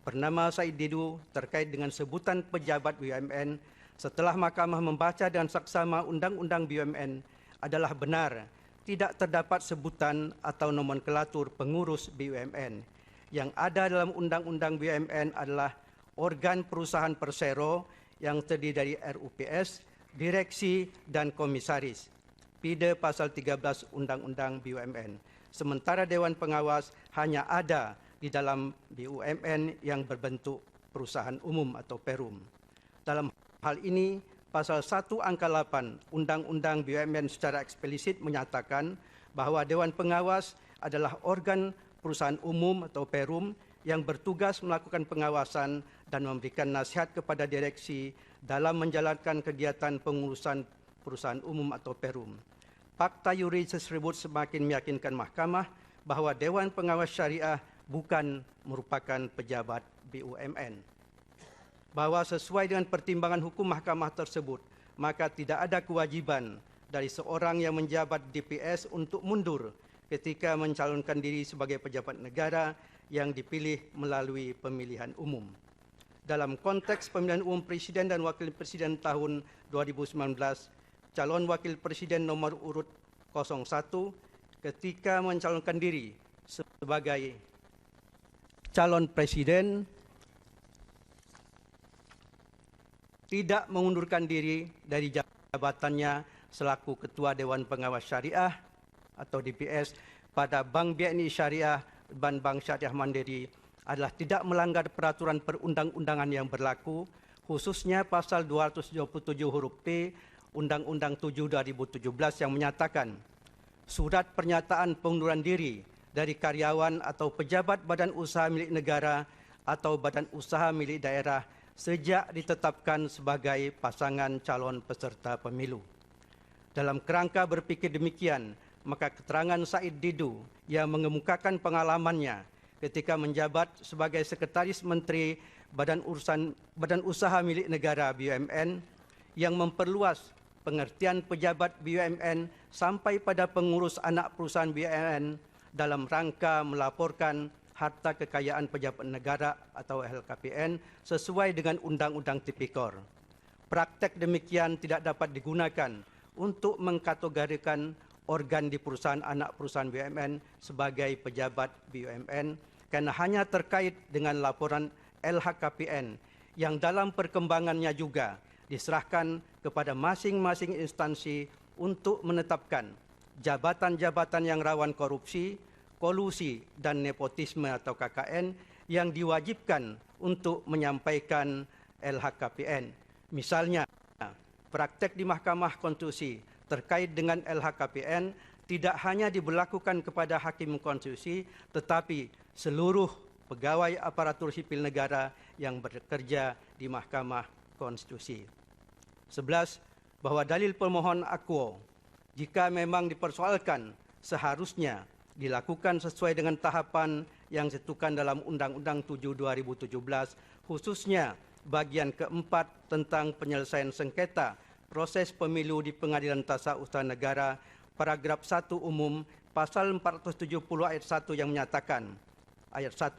bernama Said Didu terkait dengan sebutan pejabat BUMN, setelah mahkamah membaca dengan saksama Undang-Undang BUMN adalah benar tidak terdapat sebutan atau nomenklatur pengurus BUMN. Yang ada dalam Undang-Undang BUMN adalah organ perusahaan persero yang terdiri dari RUPS, Direksi, dan Komisaris. PD Pasal 13 Undang-Undang BUMN. Sementara Dewan Pengawas hanya ada di dalam BUMN yang berbentuk perusahaan umum atau perum. Dalam hal ini, Pasal 1 Angka 8 Undang-Undang BUMN secara eksplisit menyatakan bahwa Dewan Pengawas adalah organ perusahaan umum atau perum yang bertugas melakukan pengawasan dan memberikan nasihat kepada direksi dalam menjalankan kegiatan pengurusan perusahaan umum atau perum. Fakta yuridis tersebut semakin meyakinkan mahkamah bahwa Dewan Pengawas Syariah bukan merupakan pejabat BUMN. Bahwa sesuai dengan pertimbangan hukum mahkamah tersebut, maka tidak ada kewajiban dari seorang yang menjabat DPS untuk mundur ketika mencalonkan diri sebagai pejabat negara yang dipilih melalui pemilihan umum. Dalam konteks pemilihan umum Presiden dan Wakil Presiden tahun 2019, calon Wakil Presiden nomor urut 01 ketika mencalonkan diri sebagai calon Presiden tidak mengundurkan diri dari jabatannya selaku Ketua Dewan Pengawas Syariah atau DPS pada Bank BNI Syariah dan Bank Syariah Mandiri adalah tidak melanggar peraturan perundang-undangan yang berlaku, khususnya pasal 277 huruf P Undang-Undang 7 2017 yang menyatakan surat pernyataan pengunduran diri dari karyawan atau pejabat badan usaha milik negara atau badan usaha milik daerah sejak ditetapkan sebagai pasangan calon peserta pemilu. Dalam kerangka berpikir demikian, maka keterangan Said Didu yang mengemukakan pengalamannya ketika menjabat sebagai Sekretaris Menteri Badan Usaha Milik Negara BUMN yang memperluas pengertian pejabat BUMN sampai pada pengurus anak perusahaan BUMN dalam rangka melaporkan harta kekayaan pejabat negara atau LHKPN sesuai dengan Undang-Undang Tipikor. Praktek demikian tidak dapat digunakan untuk mengkategorikan organ di perusahaan anak perusahaan BUMN sebagai pejabat BUMN karena hanya terkait dengan laporan LHKPN yang dalam perkembangannya juga diserahkan kepada masing-masing instansi untuk menetapkan jabatan-jabatan yang rawan korupsi, kolusi, dan nepotisme atau KKN yang diwajibkan untuk menyampaikan LHKPN. Misalnya, praktek di Mahkamah Konstitusi terkait dengan LHKPN tidak hanya diberlakukan kepada Hakim Konstitusi, tetapi seluruh pegawai aparatur sipil negara yang bekerja di Mahkamah Konstitusi. 11. Bahwa dalil pemohon akuo, jika memang dipersoalkan, seharusnya dilakukan sesuai dengan tahapan yang ditentukan dalam Undang-Undang 7 2017, khususnya bagian keempat tentang penyelesaian sengketa proses pemilu di Pengadilan Tata Usaha Negara, paragraf 1 umum, pasal 470 ayat 1 yang menyatakan, ayat 1,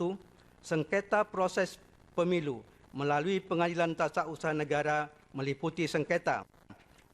sengketa proses pemilu melalui Pengadilan Tata Usaha Negara meliputi sengketa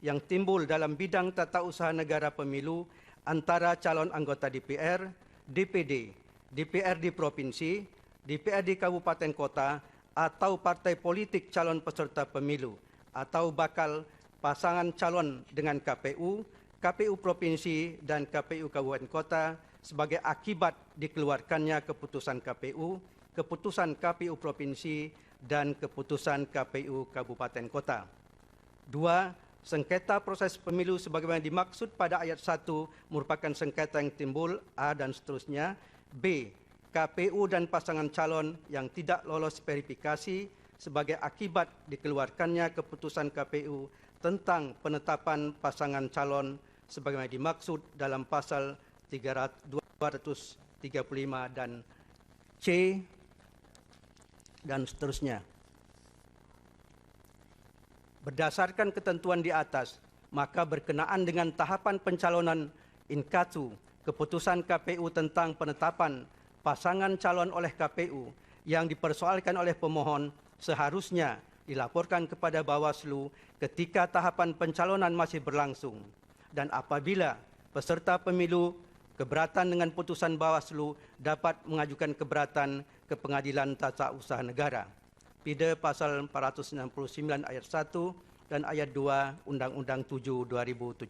yang timbul dalam bidang tata usaha negara pemilu antara calon anggota DPR, DPD, DPRD Provinsi, DPRD Kabupaten Kota, atau partai politik calon peserta pemilu, atau bakal pasangan calon dengan KPU, KPU Provinsi, dan KPU Kabupaten Kota sebagai akibat dikeluarkannya keputusan KPU, keputusan KPU Provinsi, dan keputusan KPU Kabupaten Kota. 2. Sengketa proses pemilu sebagaimana dimaksud pada ayat 1 merupakan sengketa yang timbul A dan seterusnya. B. KPU dan pasangan calon yang tidak lolos verifikasi sebagai akibat dikeluarkannya keputusan KPU tentang penetapan pasangan calon sebagaimana dimaksud dalam pasal 235 dan C dan seterusnya. Berdasarkan ketentuan di atas, maka berkenaan dengan tahapan pencalonan inkatu keputusan KPU tentang penetapan pasangan calon oleh KPU yang dipersoalkan oleh pemohon seharusnya dilaporkan kepada Bawaslu ketika tahapan pencalonan masih berlangsung. Dan apabila peserta pemilu keberatan dengan putusan Bawaslu dapat mengajukan keberatan ke Pengadilan Tata Usaha Negara. PIDE pasal 469 ayat 1 dan ayat 2 Undang-Undang 7 2017.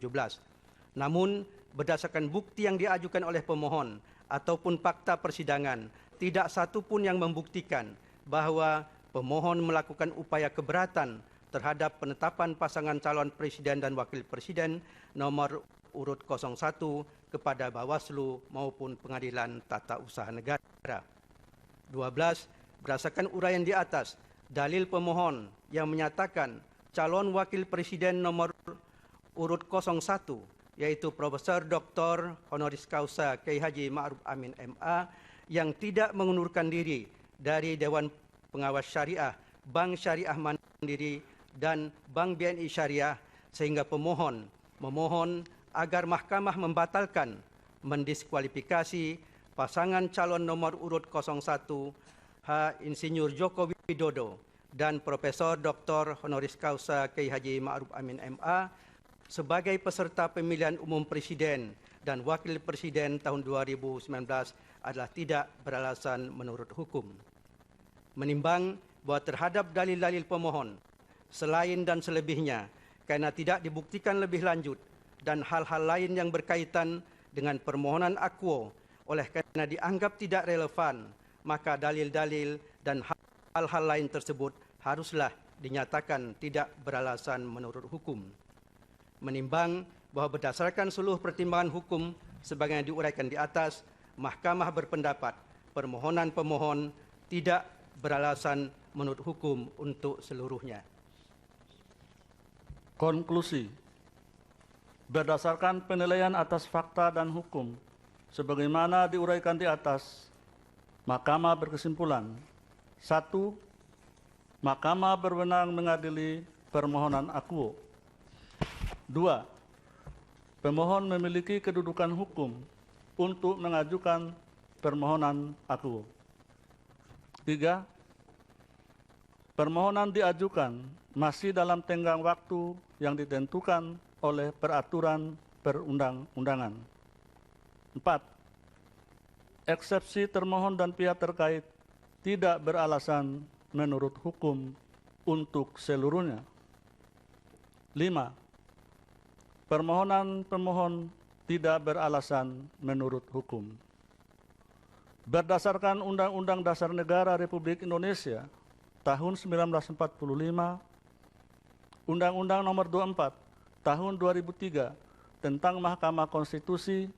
Namun, berdasarkan bukti yang diajukan oleh pemohon ataupun fakta persidangan, tidak satu pun yang membuktikan bahwa pemohon melakukan upaya keberatan terhadap penetapan pasangan calon presiden dan wakil presiden nomor urut 01 kepada Bawaslu maupun Pengadilan Tata Usaha Negara. 12. Berdasarkan uraian di atas, dalil pemohon yang menyatakan calon wakil presiden nomor urut 01 yaitu Profesor Dr. Honoris Causa Kiai Haji Ma'ruf Amin MA yang tidak mengundurkan diri dari Dewan Pengawas Syariah, Bank Syariah Mandiri, dan Bank BNI Syariah sehingga pemohon memohon agar Mahkamah membatalkan, mendiskualifikasi pasangan calon nomor urut 01 H. Insinyur Joko Widodo dan Profesor Dr. Honoris Causa Kiai Haji Ma'ruf Amin MA sebagai peserta pemilihan umum presiden dan wakil presiden tahun 2019 adalah tidak beralasan menurut hukum. Menimbang bahwa terhadap dalil-dalil pemohon, selain dan selebihnya, karena tidak dibuktikan lebih lanjut dan hal-hal lain yang berkaitan dengan permohonan akuo oleh karena dianggap tidak relevan, maka dalil-dalil dan hal-hal lain tersebut haruslah dinyatakan tidak beralasan menurut hukum. Menimbang bahwa berdasarkan seluruh pertimbangan hukum sebagaimana diuraikan di atas, Mahkamah berpendapat permohonan pemohon tidak beralasan menurut hukum untuk seluruhnya. Konklusi. Berdasarkan penilaian atas fakta dan hukum, sebagaimana diuraikan di atas, Mahkamah berkesimpulan: 1. Mahkamah berwenang mengadili permohonan akuo. 2. Pemohon memiliki kedudukan hukum untuk mengajukan permohonan akuo. 3. Permohonan diajukan masih dalam tenggang waktu yang ditentukan oleh peraturan perundang-undangan. 4. Eksepsi termohon dan pihak terkait tidak beralasan menurut hukum untuk seluruhnya. 5. Permohonan pemohon tidak beralasan menurut hukum. Berdasarkan Undang-Undang Dasar Negara Republik Indonesia tahun 1945, Undang-Undang Nomor 24 tahun 2003 tentang Mahkamah Konstitusi,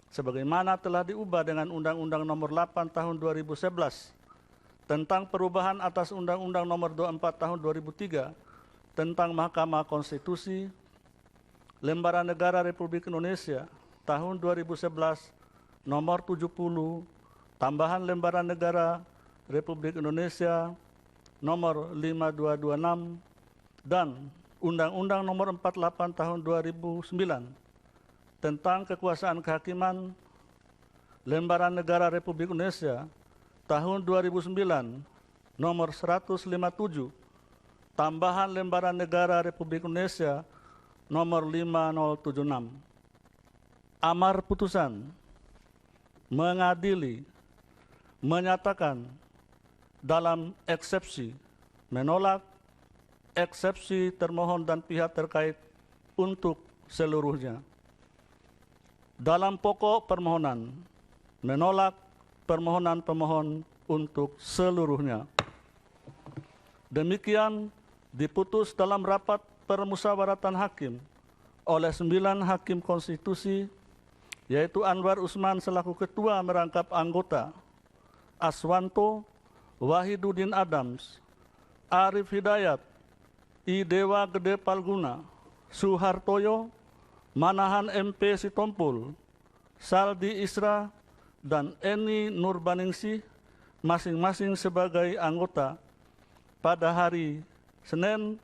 sebagaimana telah diubah dengan Undang-Undang Nomor 8 tahun 2011 tentang perubahan atas Undang-Undang Nomor 24 tahun 2003 tentang Mahkamah Konstitusi, Lembaran Negara Republik Indonesia tahun 2011 Nomor 70, tambahan Lembaran Negara Republik Indonesia Nomor 5226 dan Undang-Undang Nomor 48 tahun 2009 tentang kekuasaan kehakiman, Lembaran Negara Republik Indonesia tahun 2009 Nomor 157, tambahan Lembaran Negara Republik Indonesia Nomor 5076. Amar putusan mengadili, menyatakan dalam eksepsi, menolak eksepsi termohon dan pihak terkait untuk seluruhnya. Dalam pokok permohonan, menolak permohonan pemohon untuk seluruhnya. Demikian diputus dalam rapat permusyawaratan hakim oleh 9 hakim konstitusi, yaitu Anwar Usman selaku ketua merangkap anggota, Aswanto, Wahiduddin Adams, Arif Hidayat, I Dewa Gede Palguna, Suhartoyo, Manahan MP Sitompul, Saldi Isra, dan Eni Nurbaningsih, masing-masing sebagai anggota pada hari Senin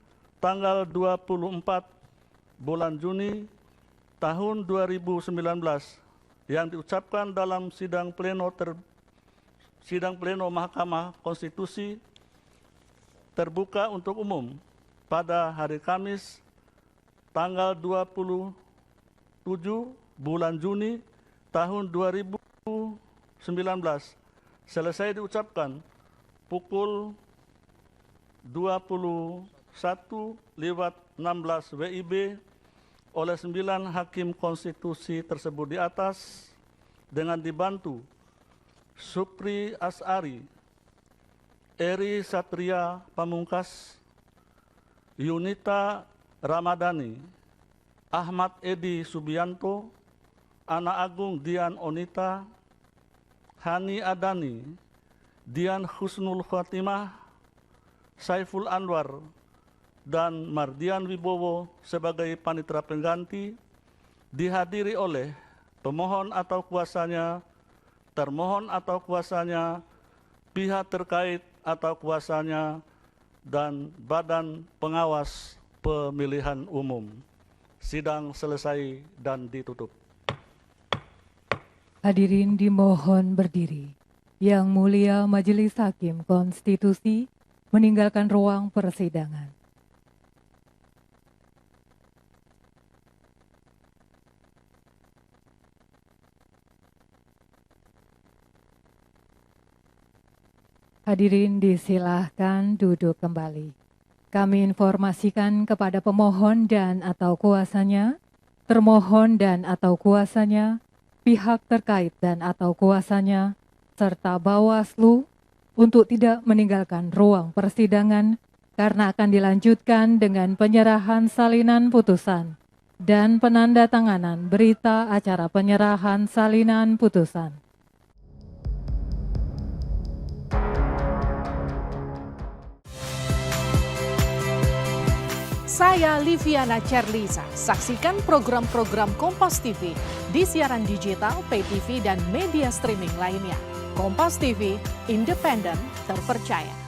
tanggal 24 bulan Juni tahun 2019 yang diucapkan dalam sidang pleno Mahkamah Konstitusi terbuka untuk umum pada hari Kamis tanggal 27 bulan Juni tahun 2019 selesai diucapkan pukul 21:16 WIB oleh 9 hakim konstitusi tersebut di atas dengan dibantu Supri Asari, Eri Satria Pamungkas, Yunita Ramadhani, Ahmad Edi Subianto, Ana Agung Dian Onita, Hani Adani, Dian Husnul Khotimah, Saiful Anwar, dan Mardian Wibowo sebagai panitera pengganti, dihadiri oleh pemohon atau kuasanya, termohon atau kuasanya, pihak terkait atau kuasanya, dan Badan Pengawas Pemilihan Umum. Sidang selesai dan ditutup. Hadirin dimohon berdiri. Yang Mulia Majelis Hakim Konstitusi meninggalkan ruang persidangan. Hadirin disilahkan duduk kembali. Kami informasikan kepada pemohon dan atau kuasanya termohon dan atau kuasanya, pihak terkait dan atau kuasanya, serta Bawaslu untuk tidak meninggalkan ruang persidangan karena akan dilanjutkan dengan penyerahan salinan putusan dan penandatanganan berita acara penyerahan salinan putusan. Saya Liviana Cerlisa. Saksikan program-program Kompas TV di siaran digital, pay TV, dan media streaming lainnya. Kompas TV, independen, terpercaya.